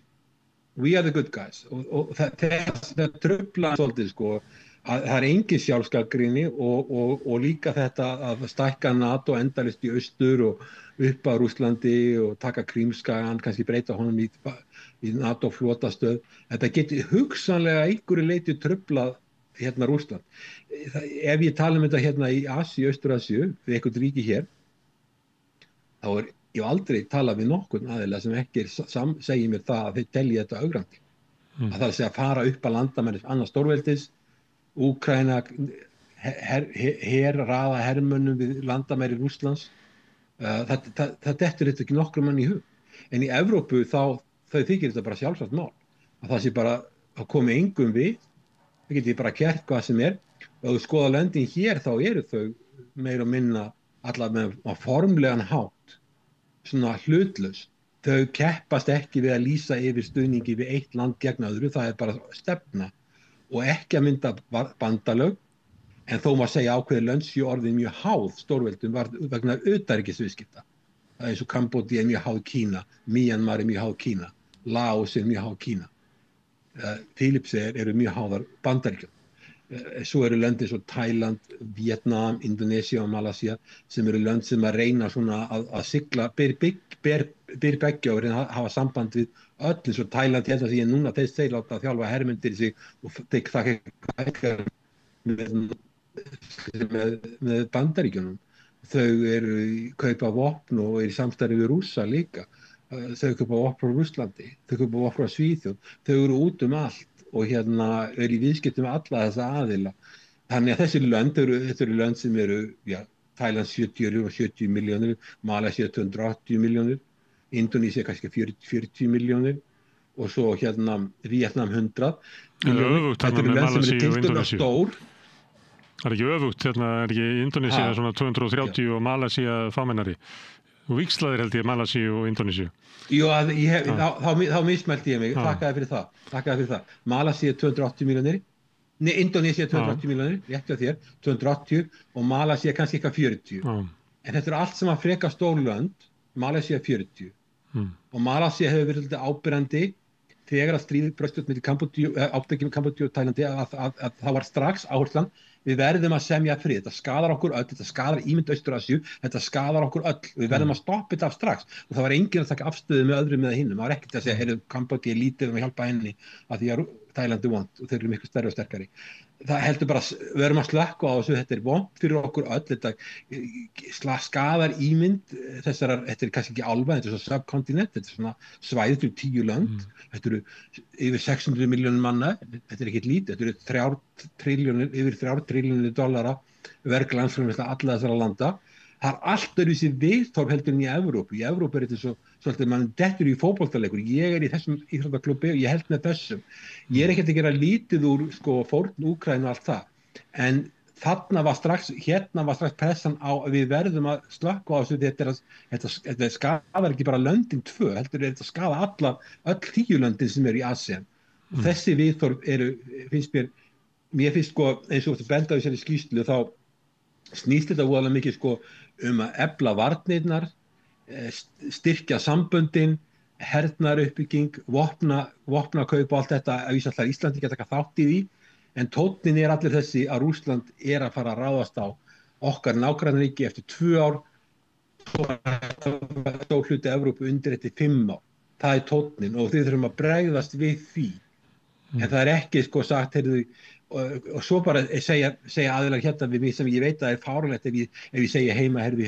S2: we are the good guys og það trufla svolítið sko að það er engin sjálfsgagnrýni og líka þetta að stækka NATO endalaust í austur og upp að Rússlandi og taka Krímskagan, kannski breyta honum í NATO flotastöð. Þetta geti hugsanlega einhverju leyti truflað Rússland. Ef ég tala um þetta í Asíu, Austur-Asíu, við einhvern ríki hér, þá ég aldrei talað við nokkurn aðila sem ekki segir mér það að þeir telji þetta augrandi. Að það sé að fara upp að landamæri annars stórveldis Úkraína raða hermönnum við landamæri Rússlands það dettur þetta ekki nokkrum mann í hug en í Evrópu þau þykir þetta bara sjálfsagt mál að það sé bara að komi engum við það geti bara gert hvað sem er og ef þú skoða löndin hér þá eru þau meira og minna allavega með á formlegan hátt svona hlutlaus þau keppast ekki við að lýsa yfir stuðningi við eitt land gegn öðru það er bara stefna og ekki að mynda bandalög en þó maður segja ákveðið lönd séu orðið mjög háð stórveldum vegna utanríkisviðskipta. Það er eins og Kambódía er mjög háð Kína, Myanmar er mjög háð Kína, Laos er mjög háð Kína, Fílipseyjar eru mjög háðar Bandaríkjum. Svo eru lönd eins og Tæland, Vietnam, Indonesia og Malasía sem eru lönd sem að reyna svona að sigla, ber beggja og reyna að hafa samband við öll eins og Tæland hérna því að núna þeir láta að þjálfa hermyndir í sig og það ekki með Bandaríkjunum. Þau eru kaupa vopn og eru í samstarfi við Rússa líka. Þau kaupa vopn frá Rússlandi, þau kaupa vopn frá Svíþjóð, þau eru út um allt og er í viðskiptum með alla þessa aðila. Þannig að þessi lönd þetta eru lönd sem eru, já, Thailand 70 milljónir, Malaysia 280 milljónir, Indonesia kannski 40 milljónir og svo Vietnam 100 milljónir. Þetta eru lönd sem eru tiltölulega stór.
S1: Það ekki öfugt, er ekki Indonesia svona 230 og Malaysia fámennari. Þú víxlaðir held ég Malaysia og Indonesia.
S2: Jú, þá mismælti ég mig, þakkaði fyrir það. Malaysia 280 milljónir, Indonesia 280 milljónir, rétt hjá þér, 280 og Malaysia kannski eitthvað 40. En þetta eru allt sem að freka stór lönd, Malaysia 40. Og Malaysia hefur verið ábyrjandi þegar að stríðið braust út milli Kambódíu og Tælandi að það var strax áherslan, við verðum að semja frið, þetta skadar okkur öll, þetta skadar ímynd Austur-Asíu, þetta skadar okkur öll, við verðum að stoppa þetta af strax og það var enginn að taka afstöðu með öðrum eða hinnum, það var ekkert að segja, Kambódíu er lítið og hjálpa henni að því að Tælandi er vont og þeir eru miklu stærri og sterkari. Það heldur bara, við erum að slökkva á þessu, þetta er vont fyrir okkur öll, þetta skadar ímynd þessarar, þetta er kannski ekki álfa, þetta er svo subkontinent, þetta er svona svæðið til 10 lönd, þetta eru yfir 600 milljónir manna, þetta er ekkert lítið, þetta eru yfir 3 triljónir dollara verglandsframleiðsla alla þessara landa. Það er allt öðruvísi viðhorf heldur en í Evrópu. Í Evrópu er þetta svolítið, mann dettur í fótboltaleikur. Ég er í þessum íþróttaklúbbi og ég held með þessum. Ég er ekkert að gera lítið úr fórn Úkraínu og allt það. En hérna var strax pressan á að við verðum að slökkva á þessu. Þetta skadar ekki bara löndin 2, heldur þetta skada öll 10 löndin sem eru í ASEAN. Þessi viðhorf mér finnst eins og þetta benda á þessari skýrslu þá snýst þetta voðalega mikið að efla varnirnar, styrkja samböndin, hernaðaruppbygging, vopnakaup og allt þetta að Íslandi geta taka þátt í því, en tónninn er allir þessi að Rússland er að fara að ráðast á okkar nágrannaríki eftir 2 ár, stór hluti Evrópu undir eftir 5 ár. Það er tónninn og þið þurfum að bregðast við því. En það er ekki sagt, heyrðu, og svo bara segja aðilar hérna við mig sem ég veit að er fáránlegt ef ég segja heima, heyrðu,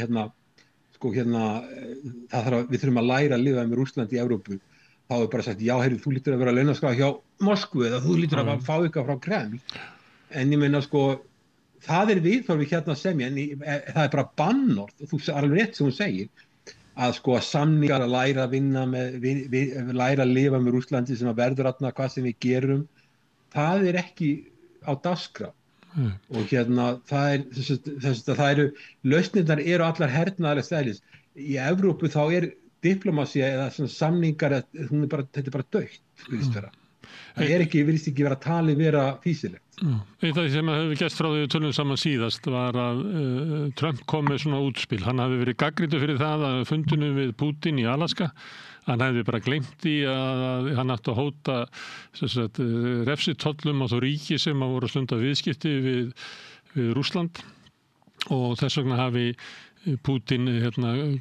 S2: við þurfum að læra að lifa með Rússlandi í Evrópu. Þá er bara sagt, já, heyrðu, þú lítur að vera launaskrá hjá Moskvu eða þú lítur að fá eitthvað frá Kreml. En ég meina, það er viðhorfið hérna að semja, en það er bara bannorð, og þú er alveg rétt sem hún segir, að samningar að læra að vinna læra að lifa með Rússlandi sem að verður þarna hvað sem við gerum, það er ekki á dagskrá. Og það eru lausnirnar eru allar hernaðarlegs eðlis. Í Evrópu þá er diplómasía eða samningar, þetta er bara dautt, virðist vera. Það virðist ekki vera talið vera fýsilegt.
S1: Eitt af því sem hefur gert frá því við tölum saman síðast var að Trump kom með svona útspil. Hann hafi verið gagnrýndur fyrir það að fundunum við Putin í Alaska. Hann hefði bara gleymt í að hann átti að hóta refsitollum á þau ríki sem voru að stunda viðskipti við Rússland og þess vegna hafi Putin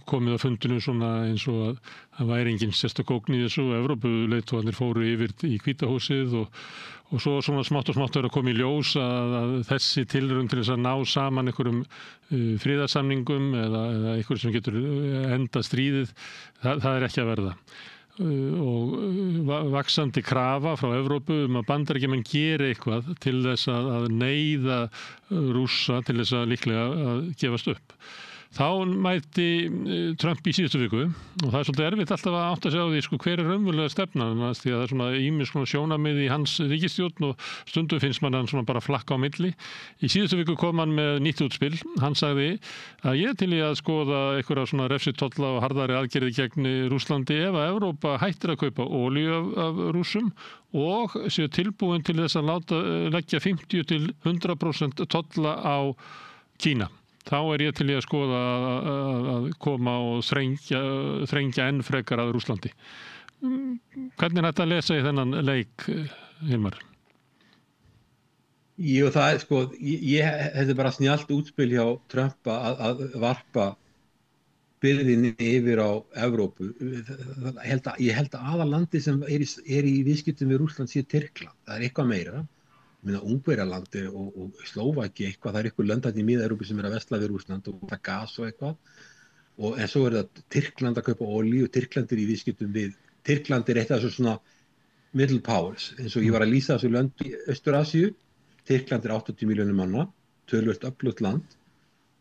S1: komið að fundinu svona eins og að það væri engin sérstök ógn í þessu og Evrópuleiðtogarnir fóru yfir í Hvíta húsið og svo svona smátt og smátt er að koma í ljós að þessi tilraun til þess að ná saman einhverjum friðarsamningum eða einhver sem getur enda stríðið, það er ekki að verða. Og vaxandi krafa frá Evrópu að Bandaríkjamenn geri eitthvað til þess að neyða Rússa til þess að líklega að gefast upp. Þá mætti Trump í síðustu viku og það er svolítið erfitt alltaf að átta sig á því hver er raunverulega stefnan því að það er svona ýmis sjónarmið í hans ríkisstjórn og stundum finnst mann hann svona bara flakka á milli. Í síðustu viku kom hann með nýtt útspil. Hann sagði að ég til í að skoða einhverja svona refsitolla og harðari aðgerðir gegn Rússlandi ef að Evrópa hættir að kaupa olíu af Rússum og séu tilbúin til þess að leggja 50-100% tolla á Kína. Þá er ég til í að skoða að koma og þrengja enn frekar að Rússlandi. Hvernig er þetta að lesa í þennan leik, Hilmar?
S2: Jú, það er þetta er bara snjallt útspil hjá Trump að varpa byrðinni yfir á Evrópu. Ég held að aðalandi sem er í viðskiptum við Rússland sé Tyrkland. Það er eitthvað meira. Ungverjalandi og Slóvaki eitthvað, það er eitthvað lönd í Mið-Evrópu sem er að versla við Rússland og það gas og eitthvað. En svo er það Tyrkland að kaupa olíu og Tyrkland er í viðskiptum við. Tyrkland er eitt af þessu svona middle powers, eins og ég var að lýsa þessu lönd í Austur-Asíu. Tyrkland 80 milljónir manna, töluvert öflugt land,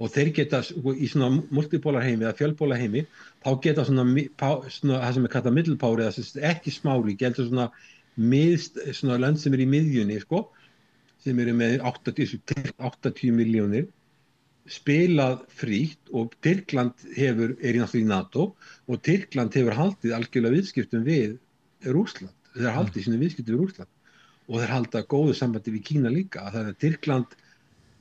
S2: og þeir geta í svona multipólar heimi eða fjölpólar heimi, þá geta svona það sem kallað middle power, eða ekki smáríki, heldur svona lönd sem í miðjunni, sko, sem eru með 80 milljónir, spilað frítt, og Tyrkland er náttúrulega í NATO, og Tyrkland hefur haldið algjörlega viðskiptum við Rússland. Þeir haldið sínu viðskiptum við Rússland, og þeir halda góðu sambandi við Kína líka. Þannig að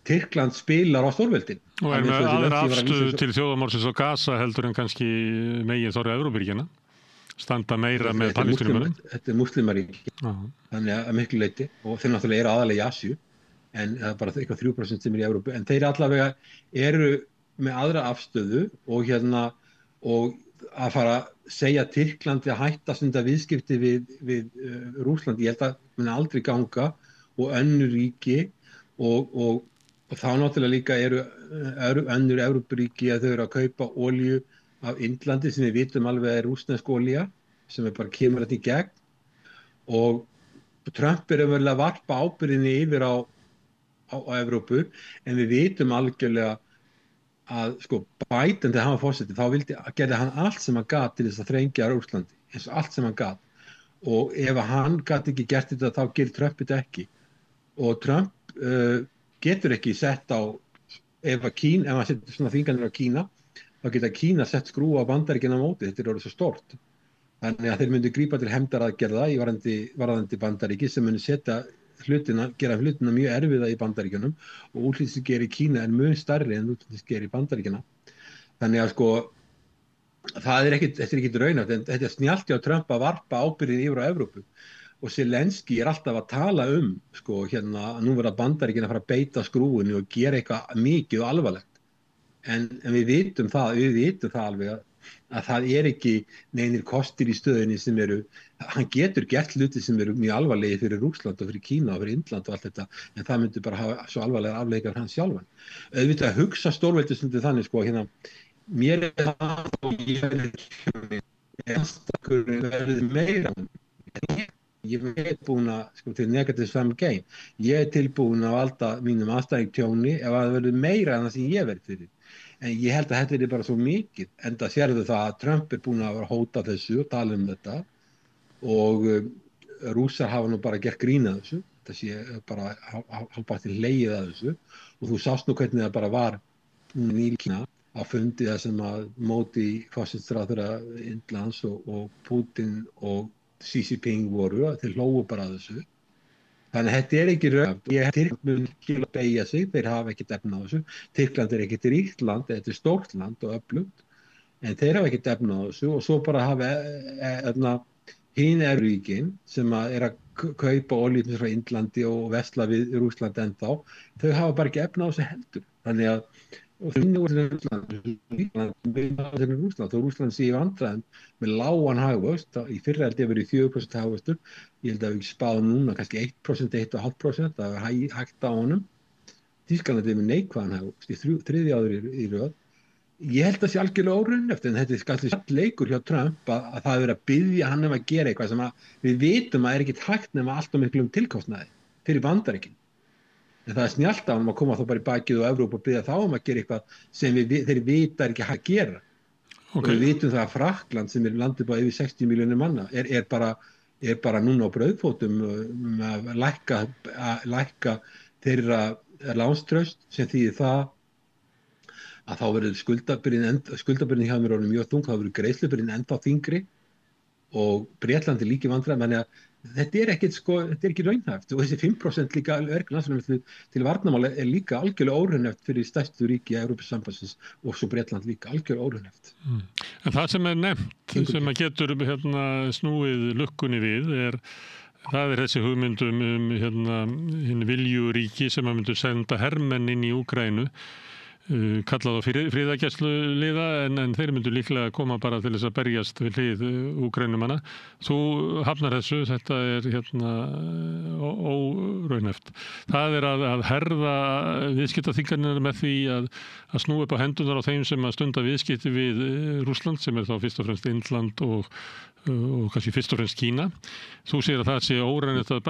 S2: Tyrkland spilar á stórveldin.
S1: Og með aðra afstöðu til þjóðarmorðsins á Gaza heldur en kannski megin þorra Evrópuríkjanna, standa meira með Palestínumönnum.
S2: Þetta muslimaríki, þannig að miklu leyti, og þeir náttúrulega eru aðalega í Asíu, en það bara eitthvað 3% sem í Evrópu, en þeir allavega eru með aðra afstöðu, og að fara að segja Tyrklandi að hætta stunda viðskipti við Rússland, ég held að muni aldrei ganga, og önnur ríki, og þá náttúrulega líka eru önnur Evrópuríki að þau eru að kaupa olíu af Indlandi, sem við vitum alveg rússnesk olía, sem bara kemur þetta í gegn, og Trump verið að varpa ábyrgðinni yfir á Evrópu, en við vitum algjörlega að sko Biden, þegar hann var forseti, þá gerði hann allt sem hann gat til þess að þrengja Rússlandi, eins og allt sem hann gat, og ef hann gat ekki gert þetta, þá gerir Trump þetta ekki, og Trump getur ekki sett á, ef hann setur svona þvinganir á Kína, þá geta Kína sett skrúa á Bandaríkjanna á móti, þetta orðið svo stort, þannig að þeir myndu grípa til hefndaraðgerða í varðandi Bandaríki, sem muni gera hlutina mjög erfiða í Bandaríkjunum, og útlýsingeri í Kína er mjög stærri en útlýsingeri í Bandaríkjana. Þannig að sko, þetta er ekkit raunhæft, en þetta er snjallt hjá Trump að varpa ábyrgðinni yfir á Evrópu, og Zelensky er alltaf að tala sko, nú verða Bandaríkin að fara að beita skrúinu og gera eitthvað mikið og alvarlegt, en við vitum það alveg að það er ekki neinir kostir í stöðinni sem hann getur gert hluti sem eru mjög alvarlegir fyrir Rússland og fyrir Kína og fyrir Indland og allt þetta, en það myndi bara hafa svo alvarlega afleikar hann sjálfan. Auðvitað að hugsa stórveldislundi þannig, sko, mér er það og ég verður meira. Ég er búin að, sko, til negative sum game, ég er tilbúin að valda mínum aðstæðing tjóni ef það verður meira en það sem ég verð fyrir. En ég held að þetta er bara svo mikið, enda sérðu það að Trump er búin að hóta þessu og tala þetta, og Rússar hafa nú bara gert grín að þessu, þetta sé bara hálfbært til hlegið að þessu, og þú sást nú hvernig það bara var í Kína á fundi það sem að móti forsætisráðherra Indlands og Putin og Xi Jinping voru, þeir hlógu bara að þessu. Þannig að þetta er ekki raunhæft. Tyrkland mun ekki að beygja sig, þeir hafa ekkert efni á þessu. Tyrkland er ekkert ríkt land, þetta er stórt land og öflugt, en þeir hafa ekkert efni á þessu, og svo bara hafa hin ríkin sem er að kaupa olíu frá Indlandi og versla við Rússland ennþá, þau hafa bara ekki efni á þessu heldur. Þannig að Rússland, og Rússland sé í vandræðum með lágan hagvöxt, í fyrra held ég verið 4% hagvöxtur, ég held að við spáðum núna kannski 1%, 1,5%, það er hægt á honum. Þýskaland er með neikvæðan hagvöxt í þriðja ári í röð. Ég held að sé algjörlega óraunhæft, en þetta er kannski satt leikur hjá Trump að það er verið að biðja hann að gera eitthvað sem við vitum að er ekkit hægt nema allt og miklum tilkostnaði fyrir Bandaríkin. En það er snjallt á hann að koma þá bara í bakið og Evrópu og biðja þá að gera eitthvað sem þeir vita ekki að gera. Okay. Og við vitum það að Frakkland, sem er landið bara yfir 60 milljónir manna, er bara núna á brauðfótum að lækka þeirra lánstraust, sem þýðir það að þá verður skuldabyrðin hjá mér orðin mjög þung, þá verður greiðslubyrðin ennþá þyngri, og Bretland er líka í vandræðum, þannig að þetta er ekki raunhæft, og þessi 5% líka til varnarmála er líka algjörlega óraunhæft fyrir stærstu ríki í Evrópusambandsins, og svo Bretland líka algjörlega óraunhæft.
S1: En það sem er nefnt, sem að getur snúið lukkunni við, það er þessi hugmyndum hinn viljuríki sem að myndu senda hermenn inn í Úkraínu, kallað á friðargæsluliða, en þeir myndu líklega koma bara til þess að berjast við hlið Úkraínumanna. Þú hafnar þessu, þetta er óraunhæft. Það er að herða viðskiptaþvinganir með því að snúa upp á hendunar á þeim sem að stunda viðskipti við Rússland, sem er þá fyrst og fremst Indland og og kannski fyrst og fremst Kína. Þú segir að það sé óraunhæft að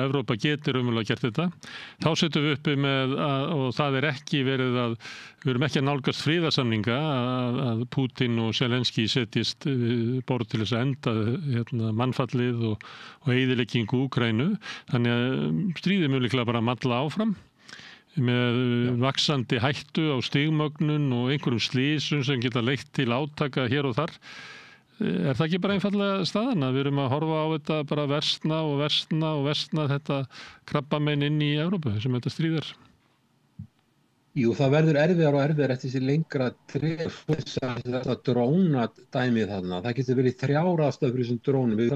S1: Evrópa geti raunverulega gert þetta. Þá setjum við uppi með, og það ekki verið við erum ekki að nálgast friðarsamninga að Putin og Zelenski setjist borð til þess að enda mannfallið og eyðileggingu Úkraínu. Þannig að stríðið mögulega bara malla áfram með vaxandi hættu á stigmögnun og einhverjum slysum sem geta leitt til átaka hér og þar. Það ekki bara einfallega staðan að við erum að horfa á þetta bara versna þetta krabbamein inn í Evrópu sem þetta stríðar?
S2: Jú, það verður erfiðar og erfiðar eftir þessi lengra þetta drónadæmið þarna. Það getur verið 3 ástæður fyrir þessum drónum. Við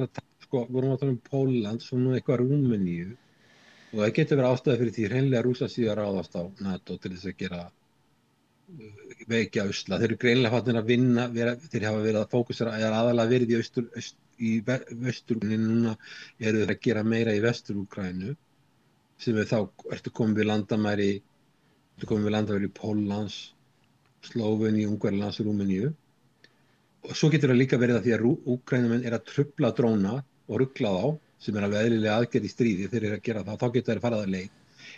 S2: vorum að tala um Pólland, svo nú eitthvað Rúmeníu. Og það getur verið ástæða fyrir því hreinlega Rússar séu að ráðast á NATO til þess að veikja Ausla. Þeir eru greinilega fattir að vinna, þeir hafa verið að fókusera, aðalega verið í Vestur-Úkraínu, núna eru þeir að gera meira í Vestur-Úkraínu, sem þá ertu komið við landamæri Póllands, Slóveníu, Ungverjalands, Rúmeníu. Og svo getur það líka verið að því að Úkraínumenn að trufla dróna og rugla þá, sem alveg eðlilega aðgerð í stríði, þeir eru að gera það, þá getur þeir farið að leið.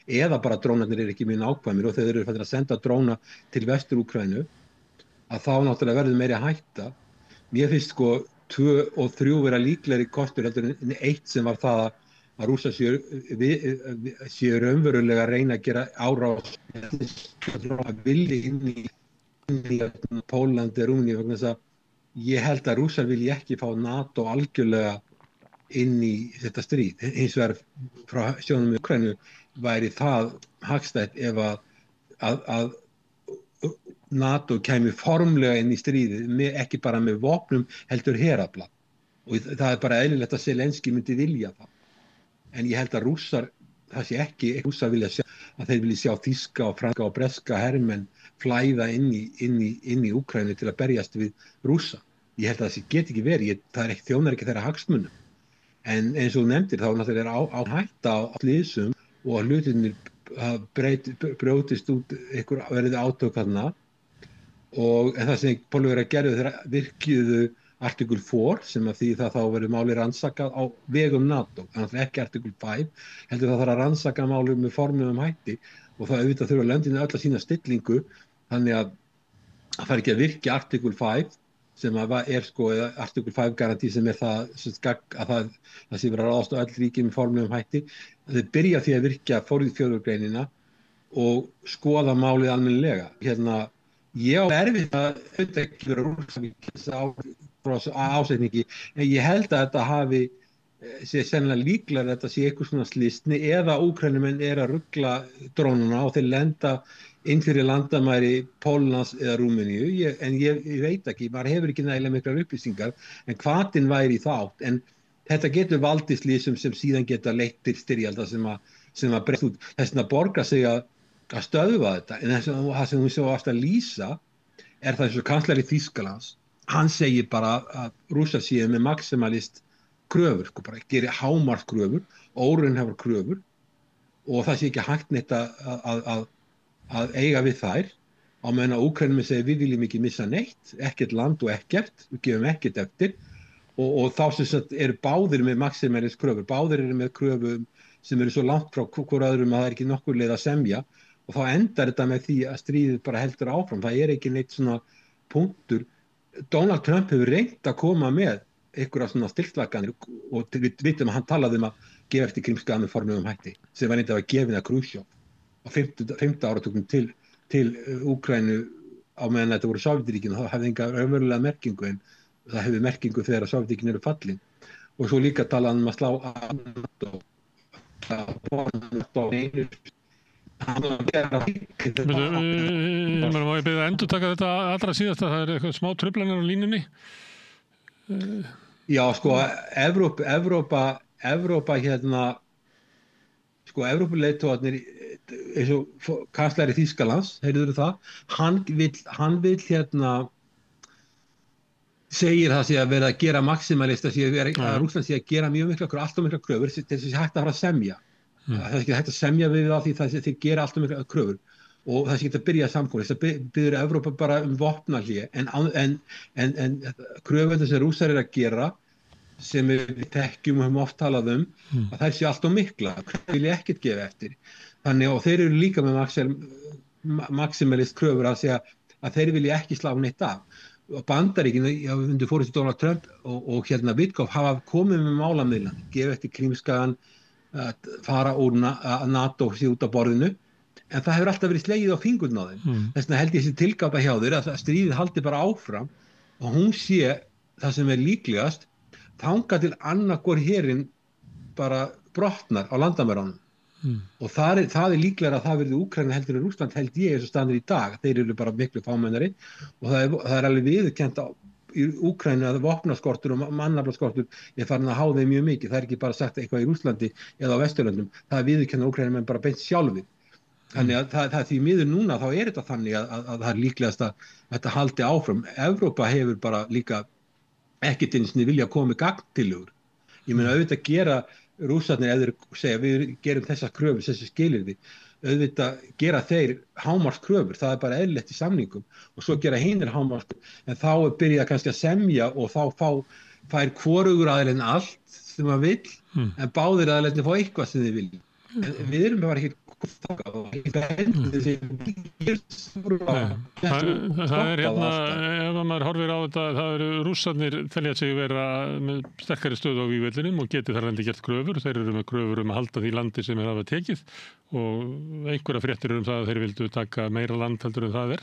S2: Eða bara drónarnir eru ekki mjög nákvæmir og þeir eru að senda dróna til Vestur-Úkraínu, að þá náttúrulega verður meiri hætta. Mér finnst 2 og 3 vera líklegri kostur heldur en 1 sem var það að Rússar séu raunverulega að reyna að gera árás að vilja inn í Pólandi, Rúmeníu, vegna þess að ég held að Rússar vilji ekki fá NATO algjörlega inn í þetta stríð. Hins vegar frá sjónum í Úkraínu væri það hagstætt ef að NATO kæmi formlega inn í stríðið, ekki bara með vopnum heldur herafla. Og það bara eðlilegt að Zelenski myndi vilja það. En ég held að Rússar, það sé ekki Rússar vilja sjá, að þeir vilja sjá þýska og franska og breska hermenn flæða inn í Úkraínu til að berjast við Rússa. Ég held að það geti ekki verið, þjónar ekki þeirra hagsmunum. En eins og þú nefndir þá náttúrulega á hætta á slysum og að hlutirnir brjótist út verið átök þarna. En það sem Pólverjar gerðu þeirra virkjuðu Article 4 sem að því það þá verður málið rannsakað á vegum NATO. Þannig að ekki Article 5, heldur það þarf að rannsaka málið með formlegum hætti og það auðvitað þurfa löndin öll að sína stillingu þannig að það fær ekki að virkja Article 5 sem Article 5 garantí sem það sé verið að ráðast á öll ríki með formlegum hætti. Þeir byrja því að virkja fjórðugreinina og skoða málið almennilega. Ég á erfitt að auðvitað ekki vera rússar ásetningi, en ég held að þetta sé sennilega líklega að þetta sé eitthvað svona slysni eða Úkraínumenn að rugla drónuna og þeir lenda inn fyrir landamæri Póllands eða Rúmeníu, en ég veit ekki, maður hefur ekki nægilega miklar upplýsingar, en hvatinn væri í þátt, en þetta getur valdið slysum sem síðan geta leitt til styrjalda sem að breyta út. Þess vegna borgar sig að stöðva þetta, en það sem hún svo aftur að lýsa það eins og kanslari Þýskalands, hann segir bara að Rússar séu með maximalist kröfur, bara gerir hámarkskröfur, óraunhæfar kröfur og það sé ekki hægt neitt að eiga við þær á meðan að Úkraínumenn segir við viljum ekki missa neitt, ekkert land og ekkert, við gefum ekkert eftir og þá sem sagt eru báðir með maximalist kröfur, báðir eru með kröfur sem eru svo langt frá hvor öðrum að það ekki nokkur leið að semja og þá endar þetta með því að stríðið bara heldur áfram, það ekki neitt svona punktur. Donald Trump hefur reynt að koma með einhverja svona styrkslaganir og við vitum að hann talaði að gefa eftir Krímskaga með formlegum hætti sem var reyndið að gefið að Khrushchev á 5. áratugnum til Úkraínu á meðan þetta voru Sovétríkin og það hefði enga raunverulega merkingu en það hefur merkingu þegar Sovétríkin eru fallin og svo líka talaði að slá að NATO
S1: Má ég byrja að endurtaka þetta allra síðast að það eitthvað smá truflanir á línunni?
S2: Já, Evrópa Evrópuleiðtogarnir eins og kanslari Þýskalands, heyrðuðu það, hann vill segir það sé að vera að gera maximalista, að Rússland sé að gera mjög alltaf mikla kröfur til þess að hægt að fara að semja. Það ekki hægt að semja við það því þeir gera alltaf mikla kröfur og það sé ekki að byrja samkomur. Þess að byrður Evrópa bara vopnahlé en kröfundir sem Rússar að gera sem við þekkjum og höfum oft talað að þær séu allt of mikla, vilja ekkert gefa eftir. Þannig og þeir eru líka með maximalist kröfur að segja að þeir vilja ekki slá neitt af. Bandaríkin, undir forystu Donald Trump og Witkoff hafa komið með málamiðlan, gefa eftir Krímskagan, fara úr NATO síðan út af borðinu, en það hefur alltaf verið slegið á fingurna á þeim. Þess vegna held ég þessi tilgáta hjá þeir að stríðið haldi bara áfram og hún sé það sem líklegast þangað til annarkor herinn bara brotnar á landamærunum. Og það er líklega að það verði Úkraína heldur en Rússland held ég eins og staðnir í dag. Þeir eru bara miklu fámennari og það er alveg viðurkennt í Úkraínu að vopnaskortur og mannaflaskortur er farin að há þeim mjög mikið. Það er ekki bara sagt eitthvað í Rússlandi eða á Vesturlöndum. Það er viðurkennt að Úkraína menn bara beint sjálfir. Þannig að það er því miður núna þá er þetta þannig að það er líklegast að þetta haldi áfram. Evrópa hefur bara líka ekkert einu sinni vilja koma með gagntillögur. Ég meina auðvitað gera Rússarnir ef þeir segja við gerum þessar kröfur, þessi skilyrði, auðvitað gera þeir hámarkskröfur, það er bara eðlilegt í samningum og svo gera hinir hámarkskröfur, en þá er byrjað kannski að semja og þá fær hvorugur aðilinn allt sem maður vill, en báðir aðilinn fá eitthvað sem þið vilja. En við erum bara ekki það
S1: er ef maður horfir á þetta, það eru Rússarnir telja sig vera með sterkari stöðu á vígvellinum og geti þar lendi gert kröfur. Þeir eru með kröfur að halda því landi sem þeir hafa tekið og einhverja fréttir það að þeir vildu taka meira land heldur en það er.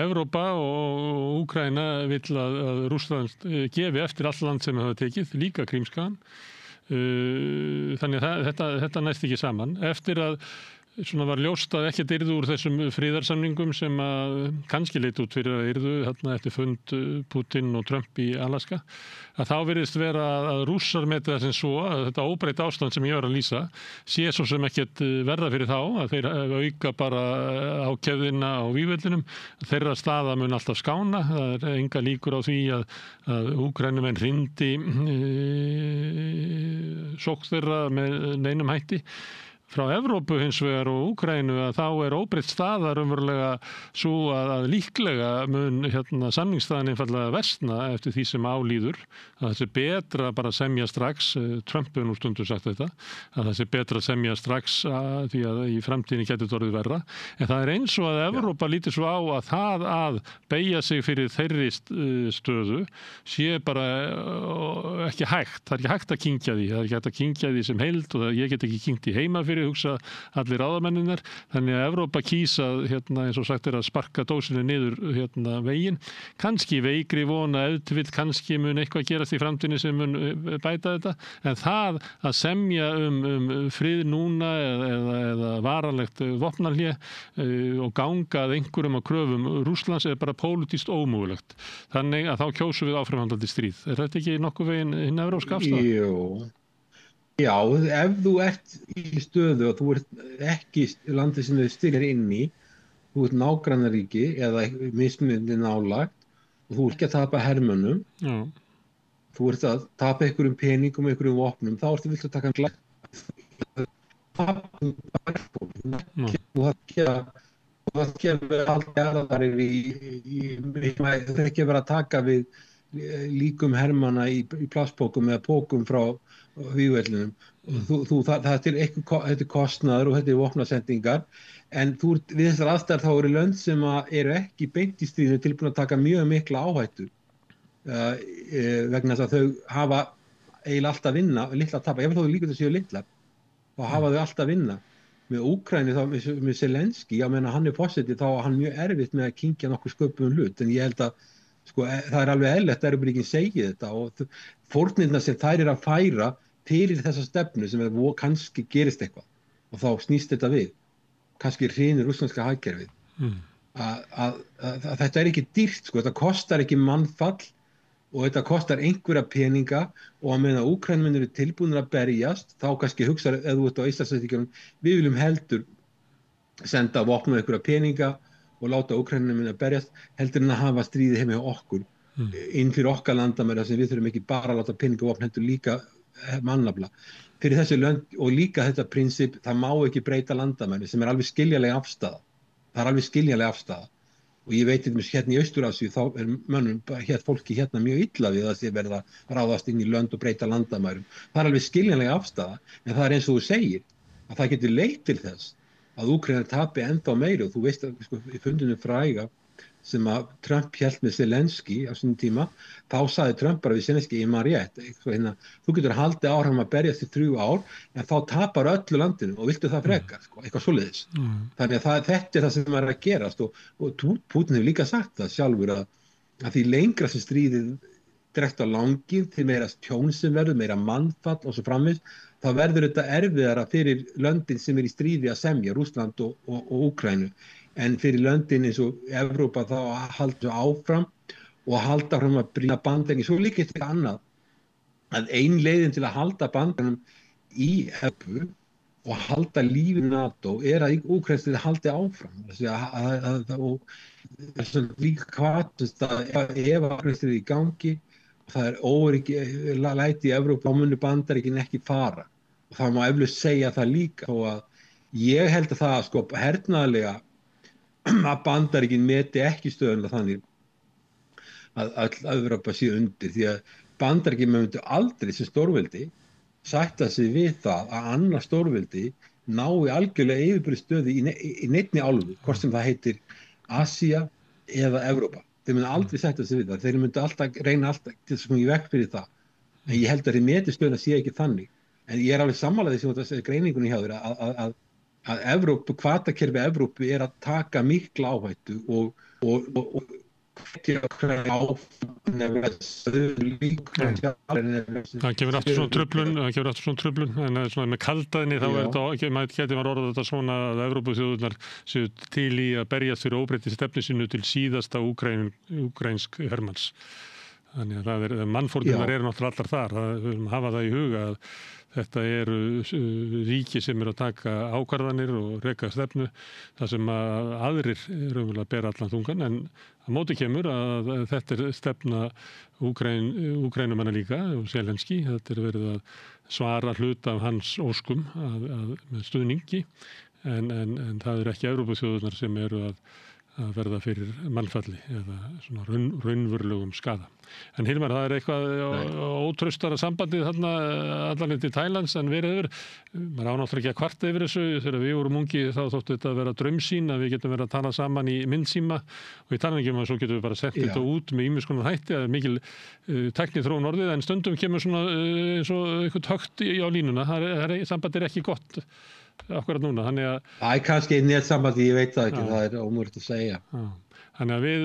S1: Evrópa og Úkraína vill að Rússland gefi eftir all land sem þeir hafa tekið, líka Krímskagan. Þannig að þetta næst ekki saman. Eftir að svona var ljóst að ekkert yrðu úr þessum friðarsamningum sem að kannski leit út fyrir að yrðu þarna eftir fund Putin og Trump í Alaska, að þá virðist vera að Rússar meti það sem svo að þetta óbreytt ástand sem ég var að lýsa sé svo sem ekkert verða fyrir þá, að þeir auka bara ákefðina á vígvellinum, þeirra staða mun alltaf skána, það er enga líkur á því að Úkraínumenn hrindi sókn þeirra með neinum hætti. Frá Evrópu hins vegar og Úkraínu að þá er óbreytt staða raunverulega svo að líklega mun samningsstaðan einfaldlega versna eftir því sem álíður, að það sé betra bara að semja strax, Trump hefur nú stundum sagt þetta, að það sé betra að semja strax því að í framtíðinni getur þetta orðið verra, en það er eins og að Evrópa lítur svo á að það að beygja sig fyrir þeirri stöðu sé bara ekki hægt, það er ekki hægt að kyngja því, það er ekki hægt að kyngja því sem heild og ég get ekki kyngt í heima fyrir hugsa allir ráðamenninnar, þannig að Evrópa kýsa eins og sagt að sparka dósinni niður veginn, kannski veikri vona ef til vill, kannski mun eitthvað gerast í framtíðinni sem mun bæta þetta, en það að semja frið núna eða varanlegt vopnahlé og ganga að einhverjum á kröfum Rússlands er bara pólitískt ómögulegt, þannig að þá kjósum við áframhaldandi stríð. Er þetta ekki nokkuð veginn hinn evrópska afstaða?
S2: Jú. Já, ef þú ert í stöðu og þú ert ekki landið sem þau styrir inn í, þú ert nágrannaríki eða mismunandi nálagt og þú ert ekki að tapa hermönnum, þú ert að tapa einhverjum peningum, einhverjum vopnum, þá ertu vilt að taka þú þarf ekki að vera alltaf jarðarir þú þarf ekki að vera að taka við líkum hermanna í plastpókum eða pókum frá vígvellinum. Þetta er kostnaður og þetta er vopnasendingar, en við þessar aðstæður þá eru lönd sem eru ekki beint í stríðinu tilbúin að taka mjög mikla áhættu vegna þess að þau hafa eiginlega alltaf vinna, litla að tapa, ef þó líka þau séu litlar, þá hafa þau alltaf vinna. Með Úkraínu, þá með Zelenski, ég meina hann er forseti, þá var hann mjög erfitt með að kyngja nokkuð sköpum hlut, en ég held að það er alveg eðlilegt að Evrópuríkin segi þetta og fórnirnar sem þær eru að færa fyrir þessa stefnu sem kannski gerist eitthvað og þá snýst þetta við, kannski hrynur rússneska hagkerfið. Að þetta er ekki dýrt, þetta kostar ekki mannfall og þetta kostar einhverja peninga og að meðan Úkraínumenn eru tilbúnir að berjast, þá kannski hugsa ef þú ert á Íslandsstríðinu, við viljum heldur senda vopn og einhverja peninga og láta Úkraínumenn að berjast heldur en að hafa stríði heima hjá okkur inn fyrir okkar landamæri sem við þurfum ekki bara að láta peninga og vopn heldur líka mannafla. Fyrir þessi lönd og líka þetta prinsip, það má ekki breyta landamæri sem er alveg skiljanleg afstaða. Það er alveg skiljanleg afstaða. og ég veit hérna í Austur-Asíu þá mönnum fólki hérna mjög illa við að sé verða ráðast inn í lönd og breyta landamærum. Það alveg skiljanlega afstafa, en það eins og þú segir að það getur leitt til þess að Úkraína tapi ennþá meiri og þú veist að sko, í fundinu fræga sem að Trump hélt með Zelensky á sínum tíma, þá sagði Trump bara við Zelensky, ég maður rétt, þú getur haldið áfram að berjast í 3 ár en þá tapar öllu landinu og viltu það frekar, sko, eitthvað svoleiðis. Þannig að þetta það sem er að gerast og Putin hefur líka sagt það sjálfur að því lengra sem stríðið dregst á langinn, til meira tjón sem verður, meira mannfall og svo framvegis, þá verður þetta erfiðara fyrir löndin sem í stríði að semja, Rússland og Úkraínu. En fyrir löndin eins og Evrópa þá að halda áfram og halda fram að brýna Bandaríkin. Svo líka eitthvað annað, að ein leiðin til að halda Bandaríkjunum í Evrópu og halda lífið NATO að Úkraínska haldi áfram. Og þess að líka hvatast að ef Úkraínska í gangi, það óöryggi læti í Evrópu, þá munu Bandaríkin ekki fara. Og það má eflaust segja það líka. Og að ég held að það sko hernaðarlega að Bandaríkin meti ekki stöðuna þannig að öll Evrópa sé undir, því að Bandaríkin myndu aldrei sem stórveldi sætta sig við það að annað stórveldi nái algjörlega yfirburðstöðu í neinni álfu, hvort sem það heitir Asía eða Evrópa. Þeir myndu aldrei sætta sig við það, þeir myndu reyna alltaf til þess að í veg fyrir það. En ég held að þeir meti stöðuna sé ekki þannig. En ég alveg sammála því sem þetta greiningunni hjá þér að Evrópu, hvatakerfi Evrópu að taka mikla áhættu og
S1: það kemur aftur svona truflun, en svona með kaldaðinni þá maður geti orðað þetta svona að Evrópuþjóðurnar séu til í að berjast fyrir óbreytti stefnu sínu til síðasta úkraínsk hermanns. Þannig að mannfórnunar eru náttúrulega allar þar, við viljum hafa það í huga að þetta eru ríki sem eru að taka ákvarðanir og reka stefnu, þar sem að aðrir eru að bera allan þungan, en á móti kemur að þetta er stefna Úkraínumanna líka, og Zelensky, þetta er verið að svara hluta af hans óskum með stuðningi, en það eru ekki Evrópuþjóðurnar sem eru að verða fyrir mannfalli eða svona raunverulegum skada. En Hilmar, það er eitthvað ótraustara sambandið þarna allan til Tælands en verið yfir. Maður á náttúrulega ekki að kvarta yfir þessu. Þegar við vorum ungi þá þóttu þetta að vera draumsýn að við getum verið að tala saman í myndsíma og í talningum og svo getum við bara sett þetta út með ýmiss konar hætti. Það er mikil tækniþróun orðið en stundum kemur svona eins og eitthvað högt á línuna. Sambandið er ekki gott akkurat núna, þannig að
S2: það er kannski netsambandi, ég veit það ekki, það er ómögulegt að segja.
S1: Þannig að við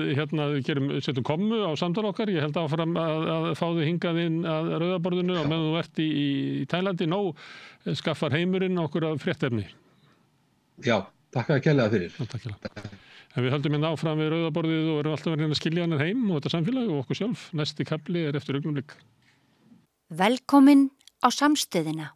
S1: setjum kommu á samtal okkar, ég held áfram að fá þig hingað inn að rauðaborðinu og meðan þú ert í Tælandi, skaffar heimurinn okkur af fréttefni.
S2: Já, takk að kærlega fyrir.
S1: Takk kærlega. En við höldum hérna áfram við rauðaborðið og erum alltaf verið að skilja hann heim og þetta samfélag og okkur sjálf. Næsti kafli er eftir augnablik.
S3: Velkomin á Samstöðina.